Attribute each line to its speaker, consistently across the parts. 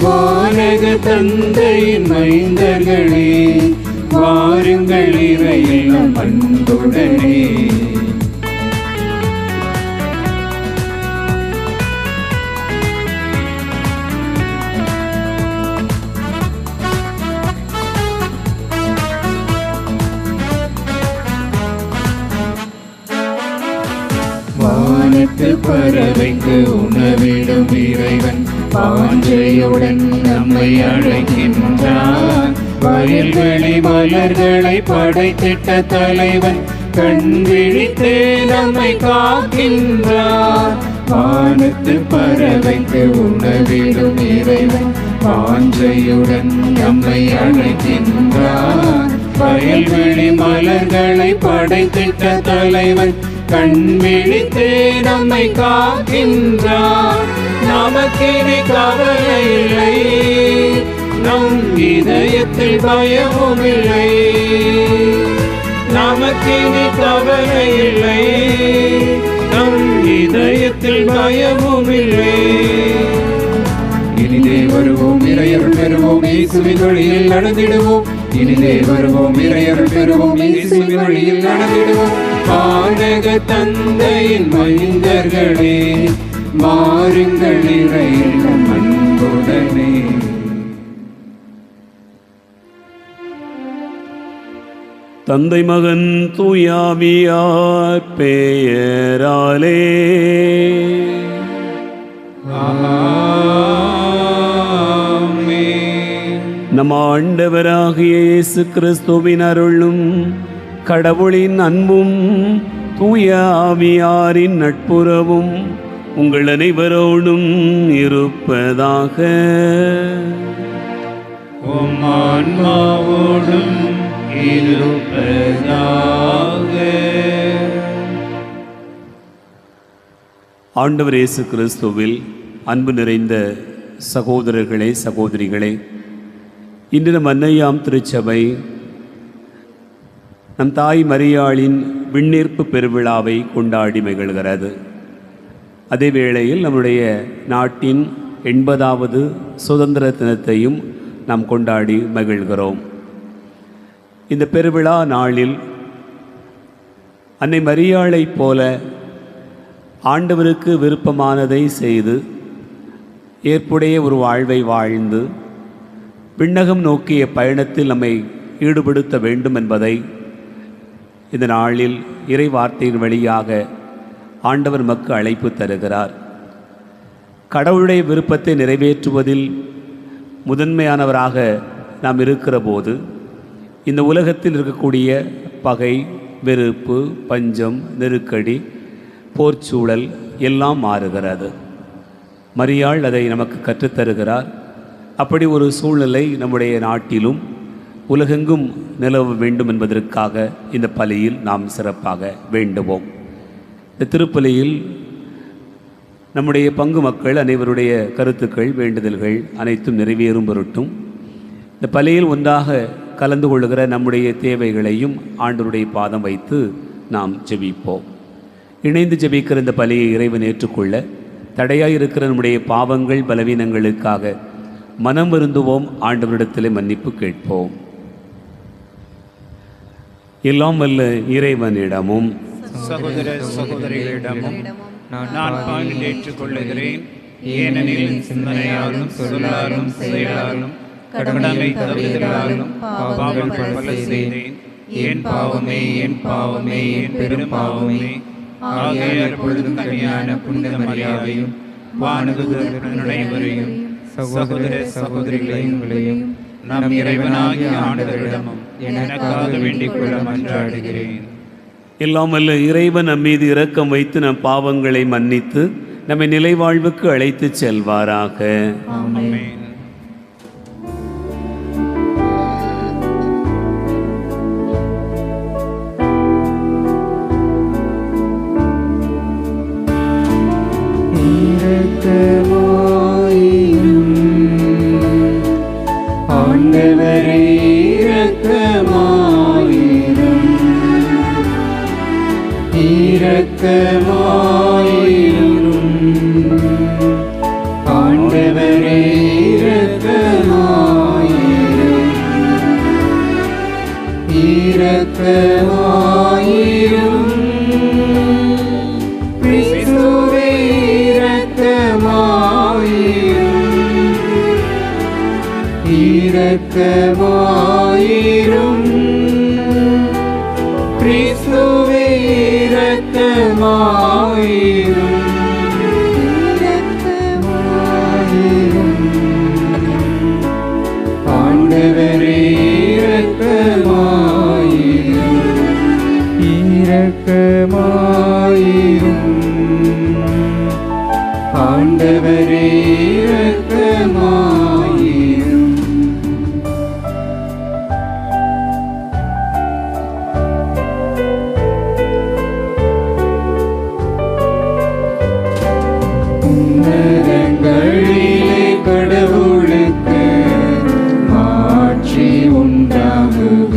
Speaker 1: வானக தந்தையின் மைந்தர்களே, வாருங்கள் இறையிலும் அன்புடனே. வானத்து பறவைக்கு உணவிடும் இறைவன் வாஞ்சையுடன் நம்மை அழைக்கின்றான். வயல்வெளி மலர்களை படைத்திட்ட தலைவன் கண் விழித்து நம்மை காக்கின்றான். வானத்து பறவைக்கு உணவிடும் இறைவன் வாஞ்சையுடன் நம்மை அழைக்கின்றான். வயல்வெளி மலர்களை படைத்திட்ட தலைவன் கண் விழித்து நம்மை காக்கின்றான். நமக்கினி கவலை இல்லை, நம் இதயத்தில் பயமும் இல்லை. நமக்கினி கவலை இல்லை, நம் இதயத்தில் பயமும் இல்லை. இனிதே வருவோம், இறையருள் பெறுவோம், இயேசுவின் வழியில் நடந்திடுவோம். இனிதே வருவோம், இறையருள் பெறுவோம், இயேசுவின் வழியில் நடந்திடுவோம். வானக தந்தையின் மைந்தர்களே, வாருங்கள் இறையிலும் அன்புடனே.
Speaker 2: தந்தை மகன் தூயாவியார் பெயராலே நம் ஆண்டவராகிய இயேசு கிறிஸ்துவின் அருளும் கடவுளின் அன்பும் தூய ஆவியாரின் நட்புறவும் உங்கள் அனைவரோடும் இருப்பதாக.
Speaker 1: உம் ஆன்மாவோடும் இருப்பதாக.
Speaker 2: ஆண்டவர் இயேசு கிறிஸ்துவில் அன்பு நிறைந்த சகோதரர்களே, சகோதரிகளே, இன்று நம் அன்னையாம் திருச்சபை நம் தாய் மரியாளின் விண்ணேற்பு பெருவிழாவை கொண்டாடி மகிழ்கிறது. அதே வேளையில் நம்முடைய நாட்டின் 80வது சுதந்திர தினத்தையும் நாம் கொண்டாடி மகிழ்கிறோம். இந்த பெருவிழா நாளில் அன்னை மரியாளைப் போல ஆண்டவருக்கு விருப்பமானதை செய்து ஏற்புடைய ஒரு வாழ்வை வாழ்ந்து விண்ணகம் நோக்கிய பயணத்தில் நம்மை ஈடுபடுத்த வேண்டும் என்பதை இந்த நாளில் இறை வார்த்தையின் வழியாக ஆண்டவர் நமக்கு அழைப்பு தருகிறார். கடவுளுடைய விருப்பத்தை நிறைவேற்றுவதில் முதன்மையானவராக நாம் இருக்கிற போது இந்த உலகத்தில் இருக்கக்கூடிய பகை, வெறுப்பு, பஞ்சம், நெருக்கடி, போர்ச்சூழல் எல்லாம் மாறுகிறது. மரியாள் அதை நமக்கு கற்றுத்தருகிறார். அப்படி ஒரு சூழ்நிலை நம்முடைய நாட்டிலும் உலகெங்கும் நிலவ வேண்டும் என்பதற்காக இந்த பலியில் நாம் சிறப்பாக வேண்டுவோம். இந்த திருப்பலியில் நம்முடைய பங்கு மக்கள் அனைவருடைய கருத்துக்கள், வேண்டுதல்கள் அனைத்தும் நிறைவேறும் பொருட்டும் இந்த பலியில் ஒன்றாக கலந்து கொள்ளுகிற நம்முடைய தேவைகளையும் ஆண்டவருடைய பாதம் வைத்து நாம் ஜெபிப்போம். இணைந்து ஜெபிக்கிற இந்த பலியை இறைவன் ஏற்றுக்கொள்ள தடையாக இருக்கிற நம்முடைய பாவங்கள், பலவீனங்களுக்காக மனம் வருந்துவோம். ஆண்டவரிடத்திலே மன்னிப்பு கேட்போம். எல்லாம் வல்ல இறைவனிடமும்
Speaker 1: சகோதர சகோதரிகளிடமும் நான் பாவியை ஏற்றுக்கொள்ளுகிறேன். ஏனெனில் சிந்தனையாலும் சொல்லாலும் செயலாலும் கடமை தவறுதலாலும் பாவங்கள் பல செய்தேன். என் பாவமே, என் பாவமே, என் பெரும் பாவமே. ஆகையால் எப்பொழுதும் கன்னியான புனித மரியாதையும் வானதூதர்கள் அனைவரையும் சகோதர சகோதரிகளையும் நம் இறைவனாகிய ஆண்டவரிடமும் எனக்காக வேண்டிக் கொள்ள மன்றாடுகிறேன்.
Speaker 2: எல்லாம் வல்ல இறைவன் நம் மீது இரக்கம் வைத்து நம் பாவங்களை மன்னித்து நம்மை நிலை வாழ்வுக்கு அழைத்து செல்வாராக.
Speaker 1: ஆமென். ஆண்டவரே இரக்கமாயிரும், இரக்கமாயிரும். ஆண்டவரே இரக்கமாயிரும், இரக்கமாயிரும். கிறிஸ்துவே இரக்கமாயிரும். ஆண்டவரே இரக்கமாயிரும். இரக்கமாயிரும். ஆண்டவரே இரக்கமாயிரும். உன்னதங்களிலே கடவுளுக்கு மாட்சி உண்டாகுக.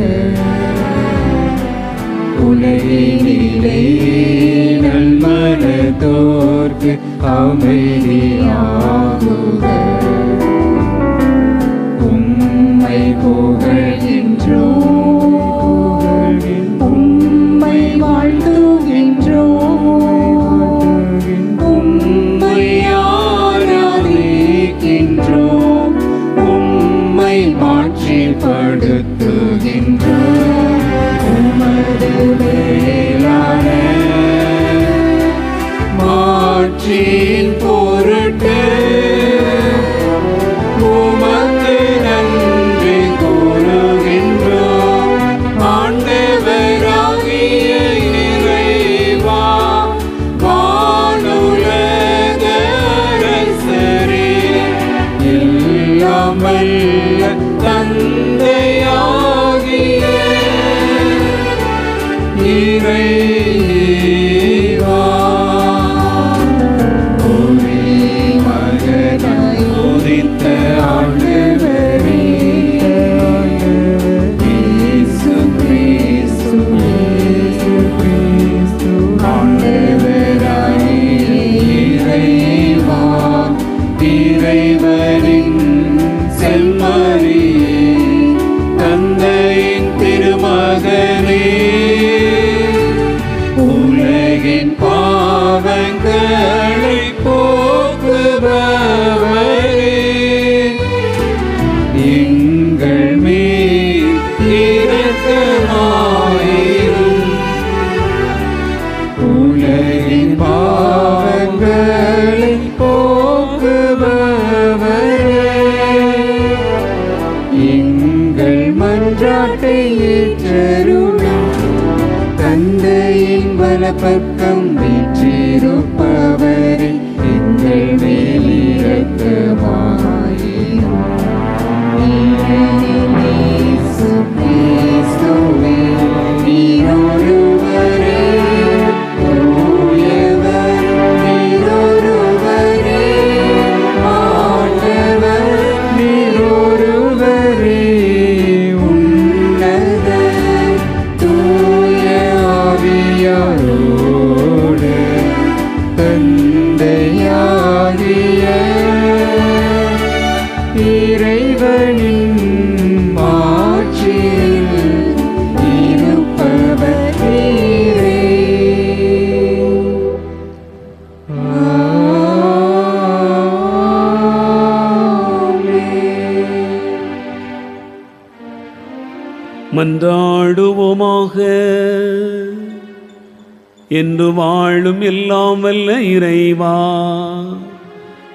Speaker 1: உலகினிலே நல்மனதோர்க்கு அமைதியாகுக. உம்மை புகழ்கின்றோம், உம்மை வாழ்த்துகின்றோம், உம்மை ஆராதிக்கின்றோம், உம்மை மாட்சிப்படுத்துகின்றோம். உமது மேலான மாட்சியின் பொருட்டு உமக்கு நன்றி கூறுகின்றோம். ஆண்டவராகிய இறைவா, வானுலக அரசரே, எல்லாம் வல்ல தந்தையாகிய இறைவா, ஒரே மகனாய் உதித்த ஆண்டவரே, இயேசு கிறிஸ்து, ஆண்டவராகிய இறைவா, இறைவனின் செம்மறியே, தந்தையின் திருமகனே, உலகின் பாவங்களை போக்குபவரே, எங்கள் மேல் இரக்கமாயிரும். உலகின் பாவங்களை போக்குபவரே, எங்கள் மன்றாட்டை ஏற்றருளும். தந்தையின் வலப்பக்கம் வீற்றிருப்பவரே, எங்கள் மேல் இரக்கமாயிரும். இயேசு கிறிஸ்துவே, நீரொருவரே தூயவர், நீரொருவரே ஆண்டவர், நீரொருவரே உன்னத தூய ஆவியாரோடு தந்தையாகிய இறைவனின் மாட்சியில் இருப்பவர் நீரே.
Speaker 2: மன்றாடுவோமாக. என்று வாழும் எல்லாம் வல்ல இறைவா,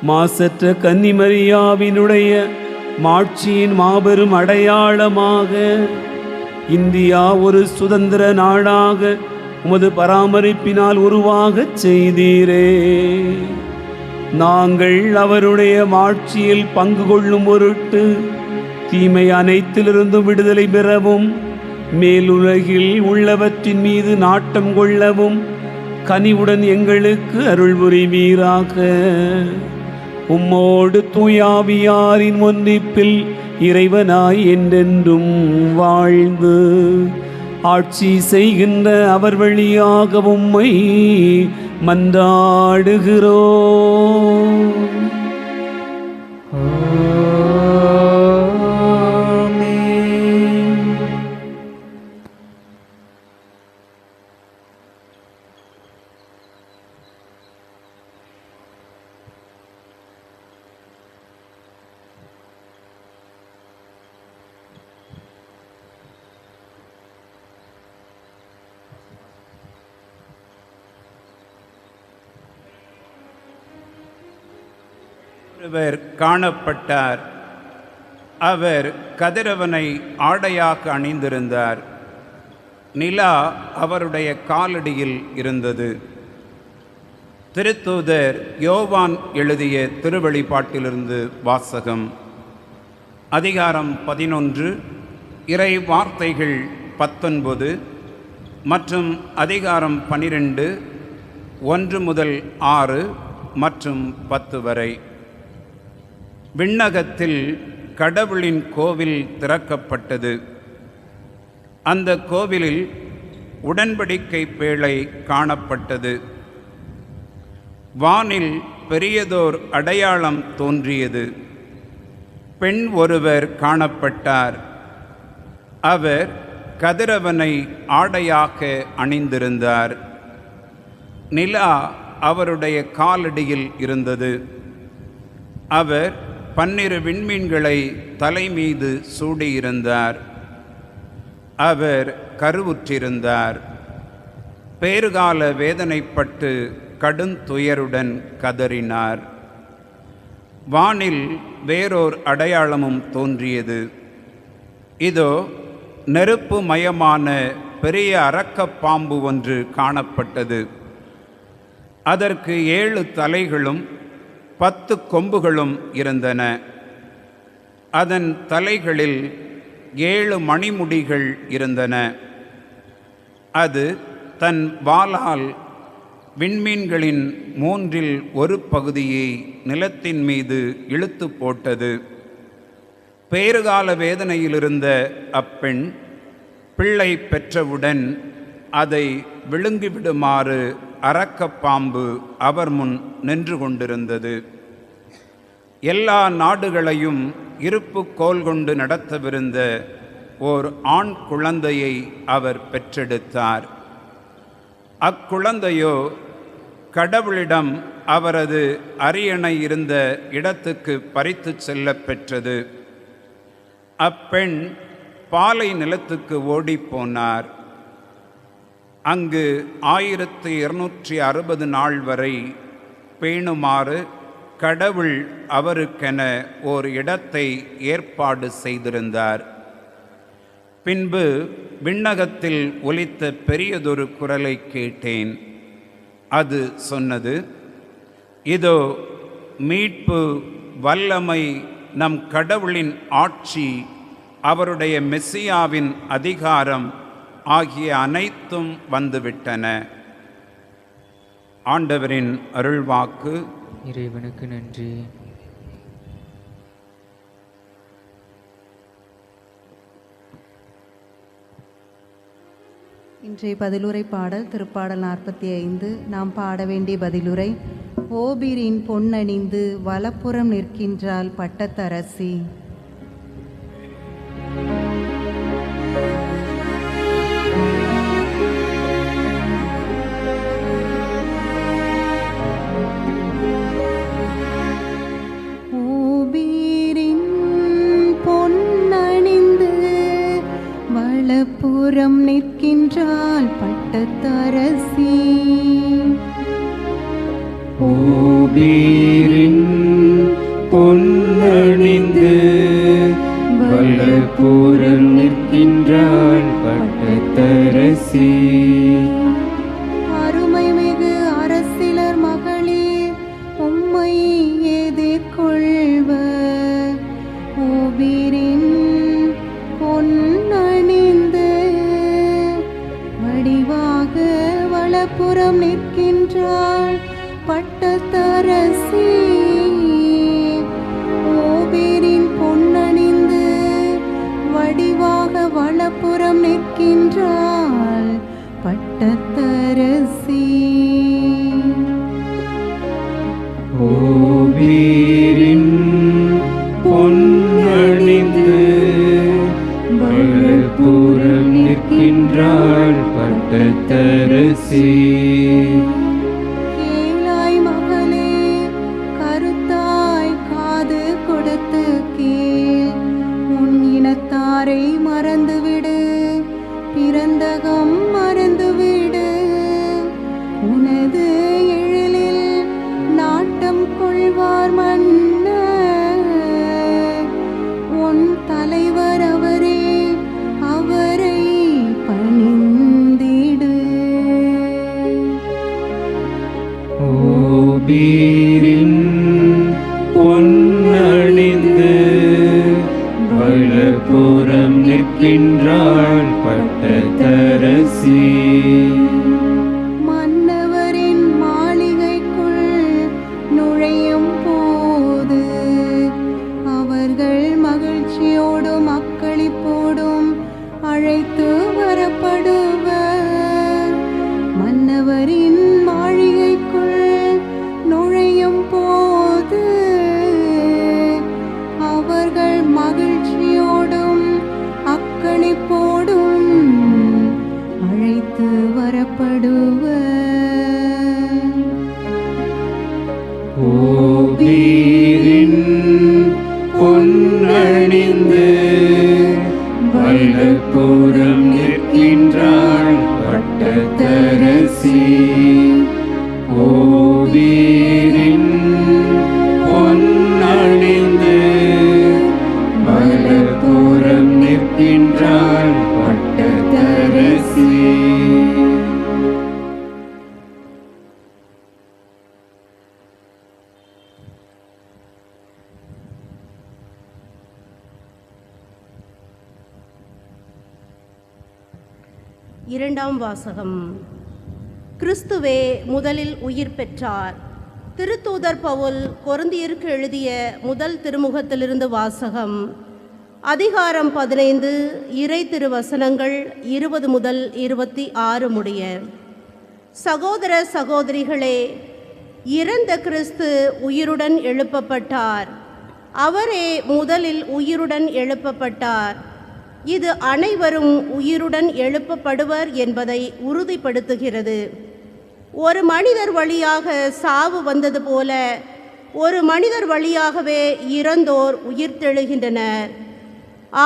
Speaker 2: மாசற்ற கன்னிமரியாவினுடைய மாட்சியின் மாபெரும் அடையாளமாக இந்தியா ஒரு சுதந்திர நாடாக உமது பராமரிப்பினால் உருவாகச் செய்தீரே. நாங்கள் அவருடைய மாட்சியில் பங்கு கொள்ளும் பொருட்டு தீமை அனைத்திலிருந்தும் விடுதலை பெறவும், மேலுலகில் உள்ளவற்றின் மீது நாட்டம் கொள்ளவும் கனிவுடன் எங்களுக்கு அருள் புரிவீராக. உம்மோடு தூயாவியாரின் ஒன்றிப்பில் இறைவனாய் என்றென்றும் வாழ்ந்து ஆட்சி செய்கின்ற அவர் வழியாக உம்மை மன்றாடுகிறோம்.
Speaker 3: ஒருவர் காணப்பட்டார். அவர் கதிரவனை ஆடையாக அணிந்திருந்தார். நிலா அவருடைய காலடியில் இருந்தது. திருத்தூதர் யோவான் எழுதிய திருவெளிப்பாட்டிலிருந்து வாசகம். அதிகாரம் 11, இறை வார்த்தைகள் 19 மற்றும் அதிகாரம் 12, 1 முதல் 6 மற்றும் 10 வரை. விண்ணகத்தில் கடவுளின் கோவில் திறக்கப்பட்டது. அந்த கோவிலில் உடன்படிக்கை பேழை காணப்பட்டது. வானில் பெரியதோர் அடையாளம் தோன்றியது. பெண் ஒருவர் காணப்பட்டார். அவர் கதிரவனை ஆடையாக அணிந்திருந்தார். நிலா அவருடைய காலடியில் இருந்தது. அவர் 12 விண்மீன்களை தலைமீது சூடியிருந்தார். அவர் கருவுற்றிருந்தார். பேறுகால வேதனைப்பட்டு கடுந்துயருடன் கதறினார். வானில் வேறோர் அடையாளமும் தோன்றியது. இதோ நெருப்பு மயமான பெரிய அரக்கப்பாம்பு ஒன்று காணப்பட்டது. அதற்கு 7 தலைகளும் 10 கொம்புகளும் இருந்தன. அதன் தலைகளில் 7 மணிமுடிகள் இருந்தன. அது தன் வாளால் விண்மீன்களின் 3இல் 1 பகுதியை நிலத்தின் மீது இழுத்து போட்டது. பேறுகால வேதனையிலிருந்த அப்பெண் பிள்ளை பெற்றவுடன் அதை விழுங்கிவிடுமாறு அரக்கப்பாம்பு அவர் முன் நின்று கொண்டிருந்தது. எல்லா நாடுகளையும் இருப்பு கோல் கொண்டு நடத்தவிருந்த ஓர் ஆண் குழந்தையை அவர் பெற்றெடுத்தார். அக்குழந்தையோ கடவுளிடம் அவரது அரியணை இருந்த இடத்துக்கு பறித்து செல்ல பெற்றது. அப்பெண் பாலை நிலத்துக்கு ஓடிப்போனார். அங்கு 1260 நாள் வரை பேணுமாறு கடவுள் அவருக்கென ஓர் இடத்தை ஏற்பாடு செய்திருந்தார். பின்பு விண்ணகத்தில் ஒலித்த பெரியதொரு குரலை கேட்டேன். அது சொன்னது, இதோ மீட்பு, வல்லமை, நம் கடவுளின் ஆட்சி, அவருடைய மெசியாவின் அதிகாரம் ஆகிய அனைத்தும் வந்துவிட்டன. ஆண்டவரின் அருள்வாக்கு.
Speaker 1: இறைவனுக்கு நன்றி.
Speaker 4: இன்றைய பதிலுரை பாடல் திருப்பாடல் 45. நாம் பாட வேண்டிய பதிலுரை: ஓபிரின் பொன்னணிந்து வலப்புறம் நிற்கின்றாள் பட்டத்தரசி. புறம் நிற்கின்றாள் பட்டத்தரசி.
Speaker 1: ஓபீரின் பொன்னணிந்து வலப்புறம் நிற்கின்றாள் பட்டத்தரசி.
Speaker 4: அருமை மிகு அரசிலர் மகளிர் உம்மை எதிர்கொள்வர். ஓபீரின் பொன்னணிந்து வடிவாக வலப்புறம் நிற்கின்றாள் பட்டத்தரசி. ஓபீரின் பொன்னணிந்து வடிவாக வலப்புறம் நிற்கின்றாள் பட்டத்தரசி.
Speaker 1: ஓபீரின் பொன்னணிந்து வலப்புறம் நிற்கின்றாள் பட்டத்தரசி.
Speaker 4: கேளாய் மகளே, கருத்தாய் காது கொடுத்து கேள். உன் இனத்தாரை மறந்துவிடு, பிறந்தகம் மறந்துவிடு. உனது எழிலில் நாட்டம் கொள்வார் மன்னர்.
Speaker 1: பீரின் பொன்னணிந்து வலப்புறம் நிற்கின்றாள் பட்டத்தரசி.
Speaker 4: மன்னவரின் மாளிகைக்குள் நுழையும் போது அவர்கள் மகிழ்ச்சியோடும் அக்களிப்போடும் அழைத்து வரப்படுவர். மன்னவரின் மாளிகைக்குள் நுழையும் போது அவர்கள் மகிழ்ச்சியோடும் அக்களிப்போடும் அழைத்து வரப்படுவர்.
Speaker 1: ஓபீரின் பொன்னணிந்து வலப்புறம் நிற்கின்றாள் பட்டத்தரசி. ஓபீரின் பொன்னணிந்து வலப்புறம் நிற்கின்றாள் பட்டத்தரசி.
Speaker 5: இரண்டாம் வாசகம். கிறிஸ்துவே முதலில் உயிர் பெற்றார். திருத்தூதர் பவுல் கொரிந்தியருக்கு எழுதிய முதல் திருமுகத்திலிருந்து வாசகம். அதிகாரம் 15, இறை திருவசனங்கள் 20 முதல் 26 முடிய. சகோதர சகோதரிகளே, இறந்த கிறிஸ்து உயிருடன் எழுப்பப்பட்டார். அவரே முதலில் உயிருடன் எழுப்பப்பட்டார். இது அனைவரும் உயிருடன் எழுப்பப்படுவர் என்பதை உறுதிப்படுத்துகிறது. ஒரு மனிதர் வழியாக சாவு வந்தது போல ஒரு மனிதர் வழியாகவே இறந்தோர் உயிர்த்தெழுகின்றனர்.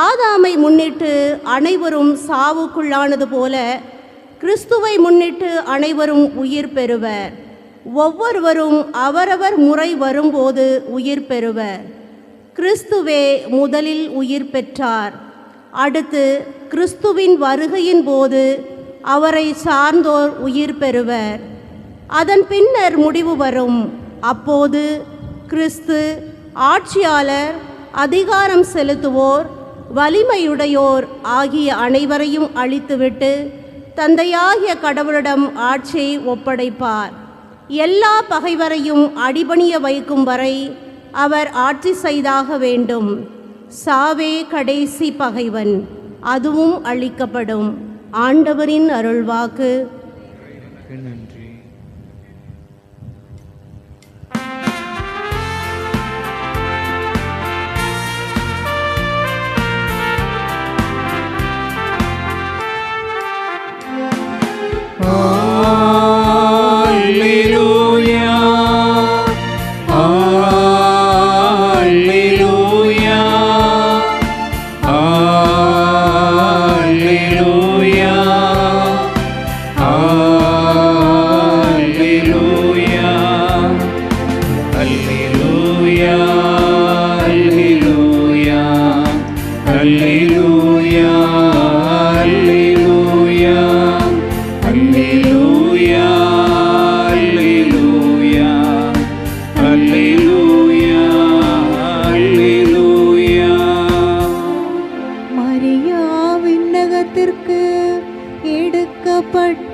Speaker 5: ஆதாமை முன்னிட்டு அனைவரும் சாவுக்குள்ளானது போல கிறிஸ்துவை முன்னிட்டு அனைவரும் உயிர் பெறுவர். ஒவ்வொருவரும் அவரவர் முறை வரும்போது உயிர் பெறுவர். கிறிஸ்துவே முதலில் உயிர் பெற்றார். அடுத்து கிறிஸ்துவின் வருகையின் போது அவரை சார்ந்தோர் உயிர் பெறுவர். அதன் பின்னர் முடிவு வரும். அப்போது கிறிஸ்து ஆட்சியாளர், அதிகாரம் செலுத்துவோர், வலிமையுடையோர் ஆகிய அனைவரையும் அழித்துவிட்டு தந்தையாகிய கடவுளிடம் ஆட்சியை ஒப்படைப்பார். எல்லா பகைவரையும் அடிபணிய வைக்கும் வரை அவர் ஆட்சி செய்தாக வேண்டும். சாவே கடைசி பகைவன், அதுவும் அழிக்கப்படும். ஆண்டவரின் அருள்வாக்கு.
Speaker 1: நன்றி. Alleluia, Alleluia, Alleluia, Alleluia, Alleluia, Alleluia, Alleluia, Alleluia, Alleluia, Alleluia, Alleluia, Alleluia.
Speaker 4: Maria விண்ணகத்திற்கு எடுக்கப்பட்டார்.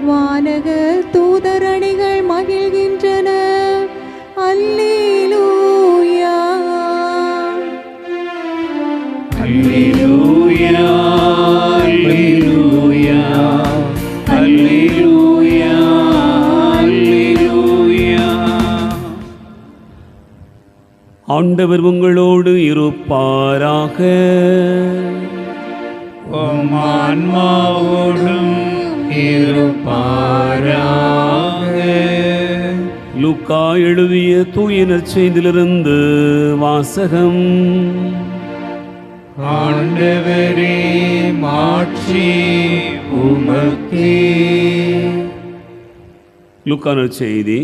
Speaker 4: வானக தூதரணிகள் மகிழ்கின்றன. அல்லேலூயா,
Speaker 1: Alleluia, Alleluia, Alleluia, Alleluia.
Speaker 2: ஆண்டவர் உங்களோடு இருப்பாராக.
Speaker 1: உம் ஆன்மாவோடும் இருப்பாராக.
Speaker 2: லூக்கா எழுதிய தூய நற்செய்தியிலிருந்து வாசகம்.
Speaker 1: ஆண்டவரே, மாட்சி உமக்கே.
Speaker 2: லூக்கா நற்செய்தி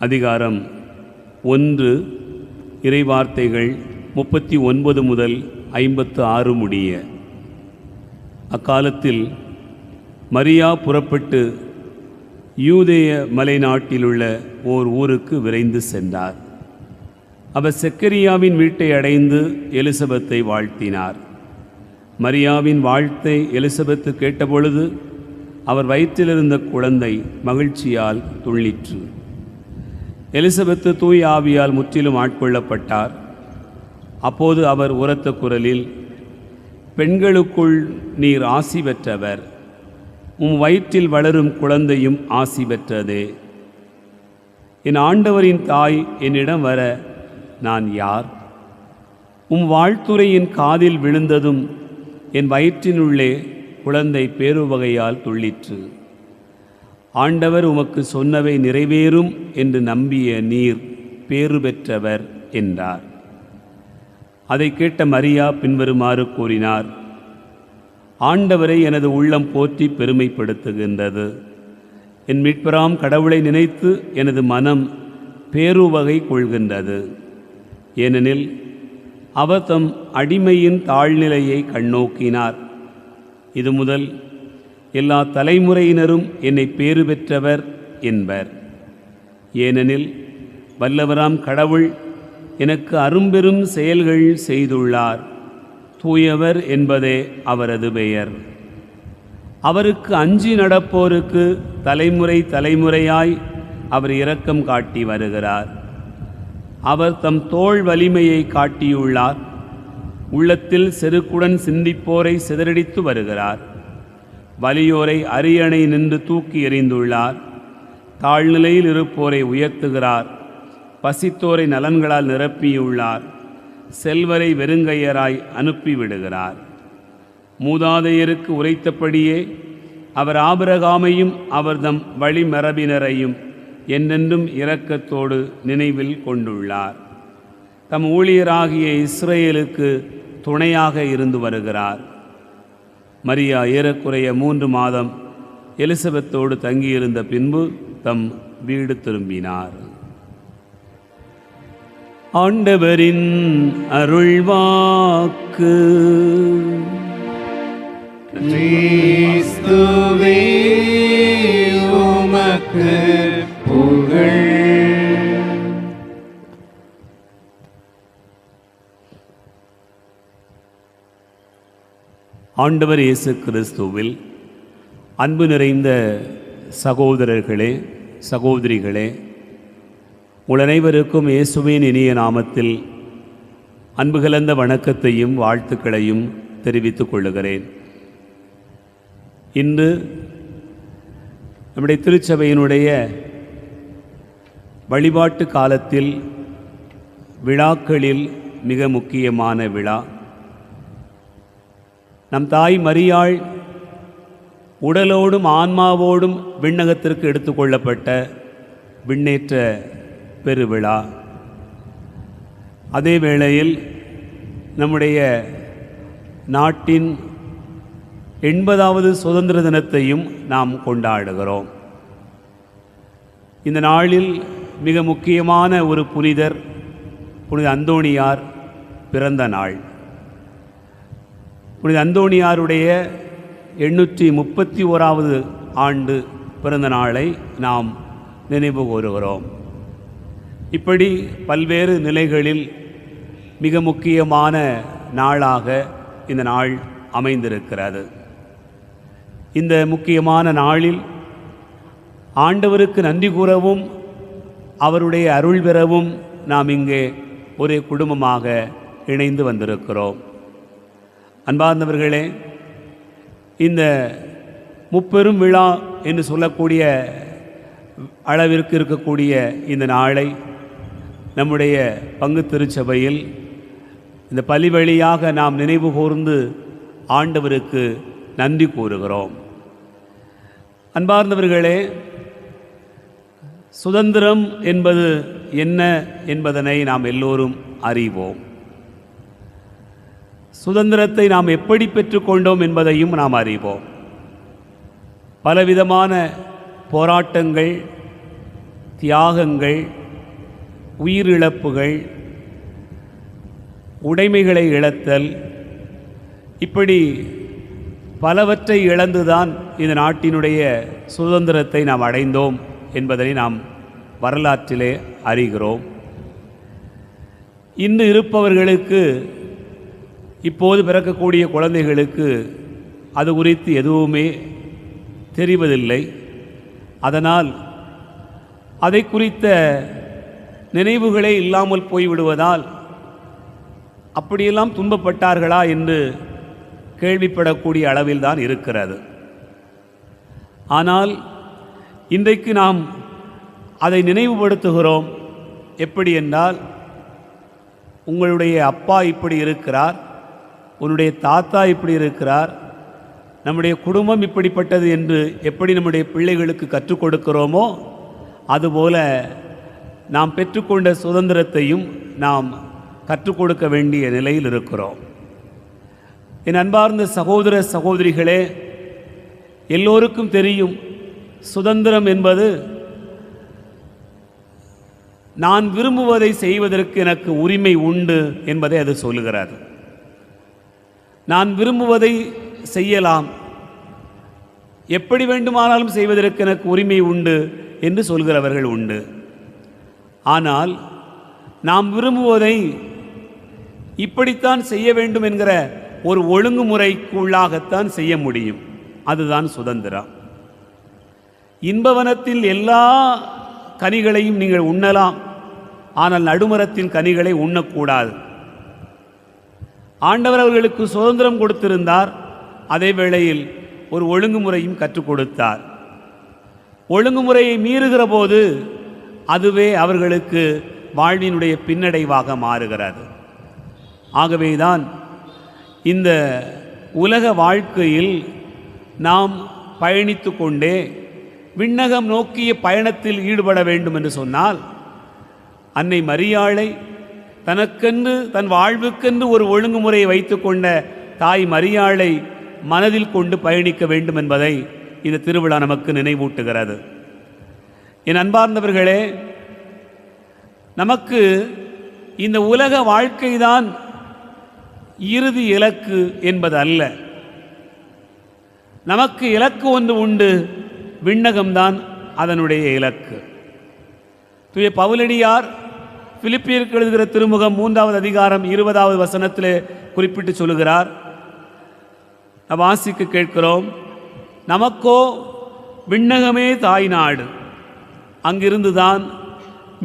Speaker 2: அதிகாரம் 1, இறைவார்த்தைகள் 39 முதல் 56 முடிய. அக்காலத்தில் மரியா புறப்பட்டு யூதேய மலைநாட்டிலுள்ள ஓர் ஊருக்கு விரைந்து சென்றார். அவர் செக்கரியாவின் வீட்டை அடைந்து எலிசபெத்தை வாழ்த்தினார். மரியாவின் வாழ்த்தை எலிசபெத்து கேட்டபொழுது அவர் வயிற்றிலிருந்த குழந்தை மகிழ்ச்சியால் துள்ளிற்று. எலிசபெத்து தூய் ஆவியால் முற்றிலும் ஆட்கொள்ளப்பட்டார். அப்போது அவர் உரத்த குரலில், பெண்களுக்குள் நீர் ஆசி பெற்றவர், உம் வயிற்றில் வளரும் குழந்தையும் ஆசி பெற்றதே. என் ஆண்டவரின் தாய் என்னிடம் வர நான் யார்? உம் வாழ்த்துரையின் காதில் விழுந்ததும் என் வயிற்றினுள்ளே குழந்தை பேருவகையால் துள்ளிற்று. ஆண்டவர் உமக்கு சொன்னவை நிறைவேறும் என்று நம்பிய நீர் பேறு பெற்றவர் என்றார். அதை கேட்ட மரியா பின்வருமாறு கூறினார்: ஆண்டவரை எனது உள்ளம் போற்றி பெருமைப்படுத்துகின்றது. என் மீட்பராம் கடவுளை நினைத்து எனது மனம் பேருவகை கொள்கின்றது. ஏனெனில் அவர் தம் அடிமையின் தாழ்நிலையை கண்ணோக்கினார். இது முதல் எல்லா தலைமுறையினரும் என்னை பேறு பெற்றவர் என்பர். ஏனெனில் வல்லவராம் கடவுள் எனக்கு அரும்பெரும் செயல்கள் செய்துள்ளார். தூயவர் என்பதே அவரது பெயர். அவருக்கு அஞ்சி நடப்போருக்கு தலைமுறை தலைமுறையாய் அவர் இரக்கம் காட்டி வருகிறார். அவர் தம் தோள் வலிமையை காட்டியுள்ளார். உள்ளத்தில் செருக்குடன் சிந்திப்போரை சிதறடித்து வருகிறார். வலியோரை அரியணை நின்று தூக்கி எறிந்துள்ளார். தாழ்நிலையில் இருப்போரை உயர்த்துகிறார். பசித்தோரை நலன்களால் நிரப்பியுள்ளார். செல்வரை வெறுங்கையராய் அனுப்பிவிடுகிறார். மூதாதையருக்கு உரைத்தபடியே அவர் ஆபிரகாமையும் அவர்தம் வழிமரபினரையும் என்றென்றும் இரக்கத்தோடு நினைவில் கொண்டுள்ளார். தம் ஊழியராகிய இஸ்ரேலுக்கு துணையாக இருந்து வருகிறார். மரியா ஏறக்குறைய 3 மாதம் எலிசபெத்தோடு தங்கியிருந்த பின்பு தம் வீடு திரும்பினார். ஆண்டவரின் அருள்வாக்கு.
Speaker 1: கிறிஸ்துவே உமக்கு புகழ்.
Speaker 2: ஆண்டவர் இயேசு கிறிஸ்துவில் அன்பு நிறைந்த சகோதரர்களே, சகோதரிகளே, உங்கள் அனைவருக்கும் இயேசுவின் இனிய நாமத்தில் அன்பு கலந்த வணக்கத்தையும் வாழ்த்துக்களையும் தெரிவித்துக் கொள்ளுகிறேன். இன்று நம்முடைய திருச்சபையினுடைய வழிபாட்டு காலத்தில் விழாக்களில் மிக முக்கியமான விழா நம் தாய் மரியாள் உடலோடும் ஆன்மாவோடும் விண்ணகத்திற்கு எடுத்துக்கொள்ளப்பட்ட விண்ணேற்ற பெருவிழா. அதே வேளையில் நம்முடைய நாட்டின் 80வது சுதந்திர தினத்தையும் நாம் கொண்டாடுகிறோம். இந்த நாளில் மிக முக்கியமான ஒரு புனிதர் புனித அந்தோணியார் பிறந்த நாள். புனித அந்தோணியாருடைய 831வது ஆண்டு பிறந்த நாளை நாம் நினைவு கூறுகிறோம். இப்படி பல்வேறு நிலைகளில் மிக முக்கியமான நாளாக இந்த நாள் அமைந்திருக்கிறது. இந்த முக்கியமான நாளில் ஆண்டவருக்கு நன்றி கூறவும் அவருடைய அருள் பெறவும் நாம் இங்கே ஒரே குடும்பமாக இணைந்து வந்திருக்கிறோம். அன்பார்ந்தவர்களே, இந்த முப்பெரும் விழா என்று சொல்லக்கூடிய அளவிற்கு இருக்கக்கூடிய இந்த நாளை நம்முடைய பங்கு திருச்சபையில் இந்த பலி வழியாக நாம் நினைவு கூர்ந்து ஆண்டவருக்கு நன்றி கூறுகிறோம். அன்பார்ந்தவர்களே, சுதந்திரம் என்பது என்ன என்பதனை நாம் எல்லோரும் அறிவோம். சுதந்திரத்தை நாம் எப்படி பெற்றுக்கொண்டோம் என்பதையும் நாம் அறிவோம். பலவிதமான போராட்டங்கள், தியாகங்கள், உயிரிழப்புகள், உடைமைகளை இழத்தல், இப்படி பலவற்றை இழந்துதான் இந்த நாட்டினுடைய சுதந்திரத்தை நாம் அடைந்தோம் என்பதனை நாம் வரலாற்றிலே அறிகிறோம். இன்று இருப்பவர்களுக்கு, இப்போது பிறக்கக்கூடிய குழந்தைகளுக்கு அது குறித்து எதுவுமே தெரிவதில்லை. அதனால் அதை குறித்த நினைவுகளே இல்லாமல் போய்விடுவதால் அப்படியெல்லாம் துன்பப்பட்டார்களா என்று கேள்விப்படக்கூடிய அளவில் தான் இருக்கிறது. ஆனால் இன்றைக்கு நாம் அதை நினைவுபடுத்துகிறோம். எப்படி என்றால், உங்களுடைய அப்பா இப்படி இருக்கிறார், உன்னுடைய தாத்தா இப்படி இருக்கிறார், நம்முடைய குடும்பம் இப்படிப்பட்டது என்று எப்படி நம்முடைய பிள்ளைகளுக்கு கற்றுக் கொடுக்கிறோமோ, அதுபோல நாம் பெற்றுக்கொண்ட சுதந்திரத்தையும் நாம் கற்றுக் கொடுக்க வேண்டிய நிலையில் இருக்கிறோம். என் அன்பார்ந்த சகோதர சகோதரிகளே, எல்லோருக்கும் தெரியும், சுதந்திரம் என்பது நான் விரும்புவதை செய்வதற்கு எனக்கு உரிமை உண்டு என்பதை அது சொல்லுகிறது. நான் விரும்புவதை செய்யலாம், எப்படி வேண்டுமானாலும் செய்வதற்கு எனக்கு உரிமை உண்டு என்று சொல்கிறவர்கள் உண்டு. ஆனால் நாம் விரும்புவதை இப்படித்தான் செய்ய வேண்டும் என்கிற ஒரு ஒழுங்குமுறைக்குள்ளாகத்தான் செய்ய முடியும். அதுதான் சுதந்திரம். இன்பவனத்தில் எல்லா கனிகளையும் நீங்கள் உண்ணலாம், ஆனால் நடுமரத்தின் கனிகளை உண்ணக்கூடாது. ஆண்டவர் அவர்களுக்கு சுதந்திரம் கொடுத்திருந்தார், அதே வேளையில் ஒரு ஒழுங்குமுறையும் கற்றுக் கொடுத்தார். ஒழுங்குமுறையை மீறுகிற போது அதுவே அவர்களுக்கு வாழ்வினுடைய பின்னடைவாக மாறுகிறது. ஆகவேதான் இந்த உலக வாழ்க்கையில் நாம் பயணித்து கொண்டே விண்ணகம் நோக்கிய பயணத்தில் ஈடுபட வேண்டும் என்று சொன்னால், அன்னை மரியாளை தனக்கென்று தன் வாழ்வுக்கென்று ஒரு ஒழுங்குமுறையை வைத்து கொண்ட தாய் மரியாளை மனதில் கொண்டு பயணிக்க வேண்டும் என்பதை இந்த திருவிழா நமக்கு நினைவூட்டுகிறது. என் அன்பார்ந்தவர்களே, நமக்கு இந்த உலக வாழ்க்கைதான் இறுதி இலக்கு என்பது அல்ல. நமக்கு இலக்கு ஒன்று உண்டு, விண்ணகம்தான் அதனுடைய இலக்கு. தூய பவுலடியார் பிலிப்பியருக்கு எழுதுகிற திருமுகம் 3வது அதிகாரம் 20வது வசனத்திலே குறிப்பிட்டு சொல்லுகிறார். வாசிக்க கேட்கிறோம். நமக்கோ விண்ணகமே தாய் நாடு, அங்கிருந்துதான்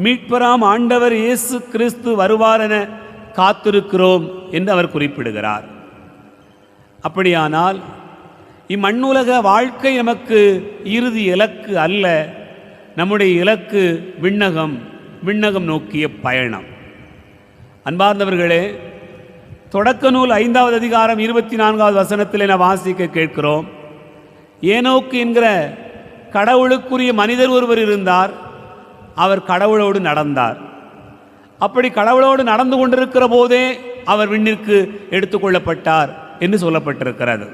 Speaker 2: மீட்பராம் ஆண்டவர் இயேசு கிறிஸ்து வருவாரென காத்திருக்கிறோம் என்று அவர் குறிப்பிடுகிறார். அப்படியானால் இம்மண்ணுலக வாழ்க்கை நமக்கு இறுதி இலக்கு அல்ல. நம்முடைய இலக்கு விண்ணகம், விண்ணகம் நோக்கிய பயணம். அன்பார்ந்தவர்களே, தொடக்க நூல் 5வது அதிகாரம் 24வது வசனத்தில் என வாசிக்க கேட்கிறோம். ஏனோக்கு என்கிற கடவுளுக்குரிய மனிதர் ஒருவர் இருந்தார், அவர் கடவுளோடு நடந்தார். அப்படி கடவுளோடு நடந்து கொண்டிருக்கிற போதே அவர் விண்ணிற்கு எடுத்துக்கொள்ளப்பட்டார் என்று சொல்லப்பட்டிருக்கிறது.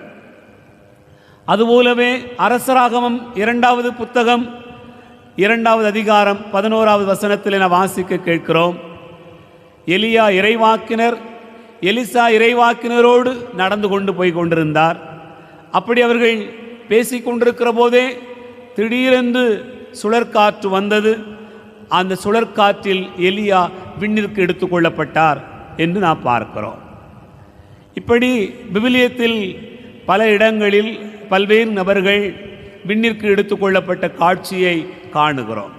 Speaker 2: அதுபோலவே அரசராகமம் 2வது புத்தகம் 2வது அதிகாரம் 11வது வசனத்தில் என வாசிக்க கேட்கிறோம். எலியா இறைவாக்கினர் எலிசா இறைவாக்கினரோடு நடந்து கொண்டு போய் கொண்டிருந்தார். அப்படி அவர்கள் பேசிக்கொண்டிருக்கிற போதே திடீரென்று சுழற்காற்று வந்தது. அந்த சுழற்காற்றில் எலியா விண்ணிற்கு எடுத்துக்கொள்ளப்பட்டார் என்று நாம் பார்க்கிறோம். இப்படி விவிலியத்தில் பல இடங்களில் பல்வேறு நபர்கள் விண்ணிற்கு எடுத்துக்கொள்ளப்பட்ட காட்சியை காணுகிறோம்.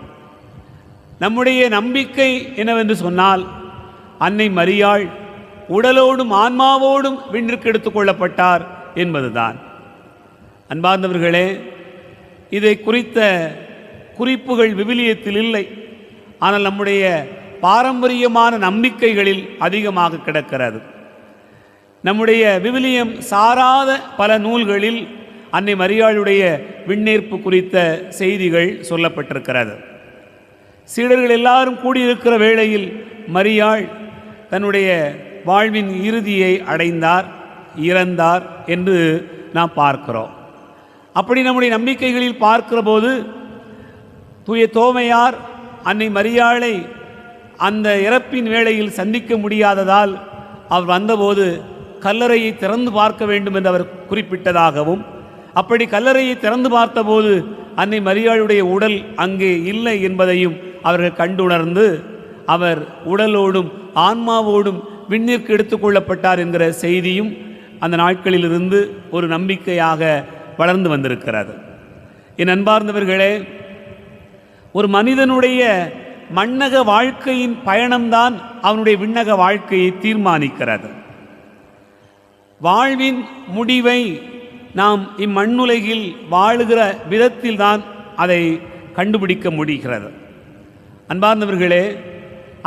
Speaker 2: நம்முடைய நம்பிக்கை என்னவென்று சொன்னால், அன்னை மரியாள் உடலோடும் ஆன்மாவோடும் விண்ணிற்கு எடுத்துக்கொள்ளப்பட்டார் என்பதுதான். அன்பார்ந்தவர்களே, இதை குறித்த குறிப்புகள் விவிலியத்தில் இல்லை. ஆனால் நம்முடைய பாரம்பரியமான நம்பிக்கைகளில் அதிகமாக கிடக்கிறது. நம்முடைய விவிலியம் சாராத பல நூல்களில் அன்னை மரியாளுடைய விண்ணேற்பு குறித்த செய்திகள் சொல்லப்பட்டிருக்கிறது. சீடர்கள் எல்லாரும் கூடியிருக்கிற வேளையில் மரியாள் தன்னுடைய வாழ்வின் இறுதியை அடைந்தார், இறந்தார் என்று நாம் பார்க்கிறோம். அப்படி நம்முடைய நம்பிக்கைகளில் பார்க்கிற போது தூய தோமையார் அன்னை மரியாளை அந்த இறப்பின் வேளையில் சந்திக்க முடியாததால் அவர் வந்தபோது கல்லறையை திறந்து பார்க்க வேண்டும் என்று அவர் குறிப்பிட்டதாகவும், அப்படி கல்லறையை திறந்து பார்த்தபோது அன்னை மரியாளுடைய உடல் அங்கே இல்லை என்பதையும் அவர்கள் கண்டுணர்ந்து அவர் உடலோடும் ஆன்மாவோடும் விண்ணிற்கு எடுத்துக்கொள்ளப்பட்டார் என்கிற செய்தியும் அந்த நாட்களிலிருந்து ஒரு நம்பிக்கையாக வளர்ந்து வந்திருக்கிறது. என் அன்பார்ந்தவர்களே, ஒரு மனிதனுடைய மண்ணக வாழ்க்கையின் பயணம்தான் அவனுடைய விண்ணக வாழ்க்கையை தீர்மானிக்கிறது. வாழ்வின் முடிவை நாம் இம்மண்ணுலகில் வாழுகிற விதத்தில் தான் அதை கண்டுபிடிக்க முடிகிறது. அன்பார்ந்தவர்களே,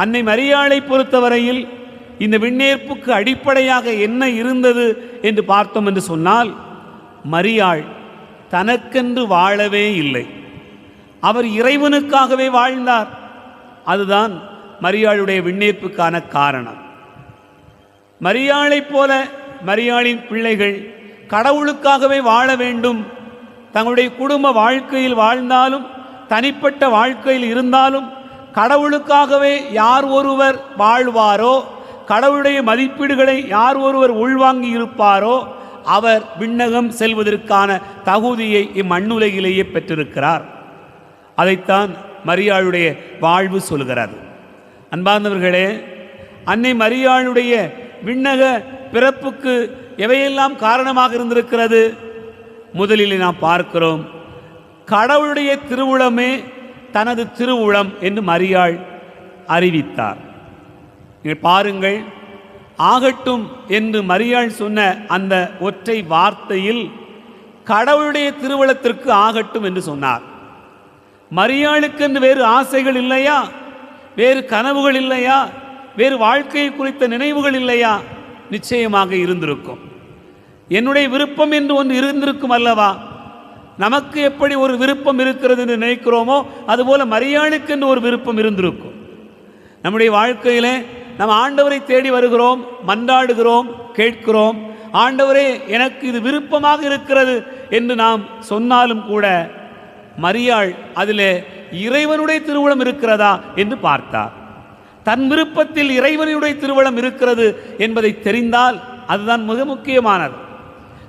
Speaker 2: அன்னை மரியாளை பொறுத்தவரையில் இந்த விண்ணேற்புக்கு அடிப்படையாக என்ன இருந்தது என்று பார்த்தோம் என்று சொன்னால், மரியாள் தனக்கென்று வாழவே இல்லை, அவர் இறைவனுக்காகவே வாழ்ந்தார். அதுதான் மரியாளுடைய விண்ணேற்புக்கான காரணம். மரியாளைப் போல மரியாளின் பிள்ளைகள் கடவுளுக்காகவே வாழ வேண்டும். தங்களுடைய குடும்ப வாழ்க்கையில் வாழ்ந்தாலும் தனிப்பட்ட வாழ்க்கையில் இருந்தாலும் கடவுளுக்காகவே யார் ஒருவர் வாழ்வாரோ, கடவுளுடைய மதிப்பீடுகளை யார் ஒருவர் உள்வாங்கி இருப்பாரோ அவர் விண்ணகம் செல்வதற்கான தகுதியை இம்மண்ணுலகிலேயே பெற்றிருக்கிறார். அதைத்தான் மரியாளுடைய வாழ்வு சொல்கிறது. அன்பார்ந்தவர்களே, அன்னை மரியாளுடைய விண்ணக பிறப்புக்கு எவையெல்லாம் காரணமாக இருந்திருக்கிறது? முதலில் நாம் பார்க்கிறோம், கடவுளுடைய திருவுளமே தனது திருவுளம் என்று மரியாள் அறிவித்தார். நீங்கள் பாருங்கள், ஆகட்டும் என்று மரியாள் சொன்ன அந்த ஒற்றை வார்த்தையில் கடவுளுடைய திருவுளத்திற்கு ஆகட்டும் என்று சொன்னார். மரியாளுக்கு என்று வேறு ஆசைகள் இல்லையா? வேறு கனவுகள் இல்லையா? வேறு வாழ்க்கையை குறித்த நினைவுகள் இல்லையா? நிச்சயமாக இருந்திருக்கும். என்னுடைய விருப்பம் என்று ஒன்று இருந்திருக்கும் அல்லவா? நமக்கு எப்படி ஒரு விருப்பம் இருக்கிறது என்று நினைக்கிறோமோ அதுபோல மரியாளுக்கு என்று ஒரு விருப்பம் இருந்திருக்கும். நம்முடைய வாழ்க்கையிலே நாம் ஆண்டவரை தேடி வருகிறோம், மன்றாடுகிறோம், கேட்கிறோம். ஆண்டவரே, எனக்கு இது விருப்பமாக இருக்கிறது என்று நாம் சொன்னாலும் கூட மரியாள் அதிலே இறைவனுடைய திருவுளம் இருக்கிறதா என்று பார்த்தார். தன் விருப்பத்தில் இறைவனுடைய திருவுளம் இருக்கிறது என்பதை தெரிந்தால் அதுதான் மிக முக்கியமானது.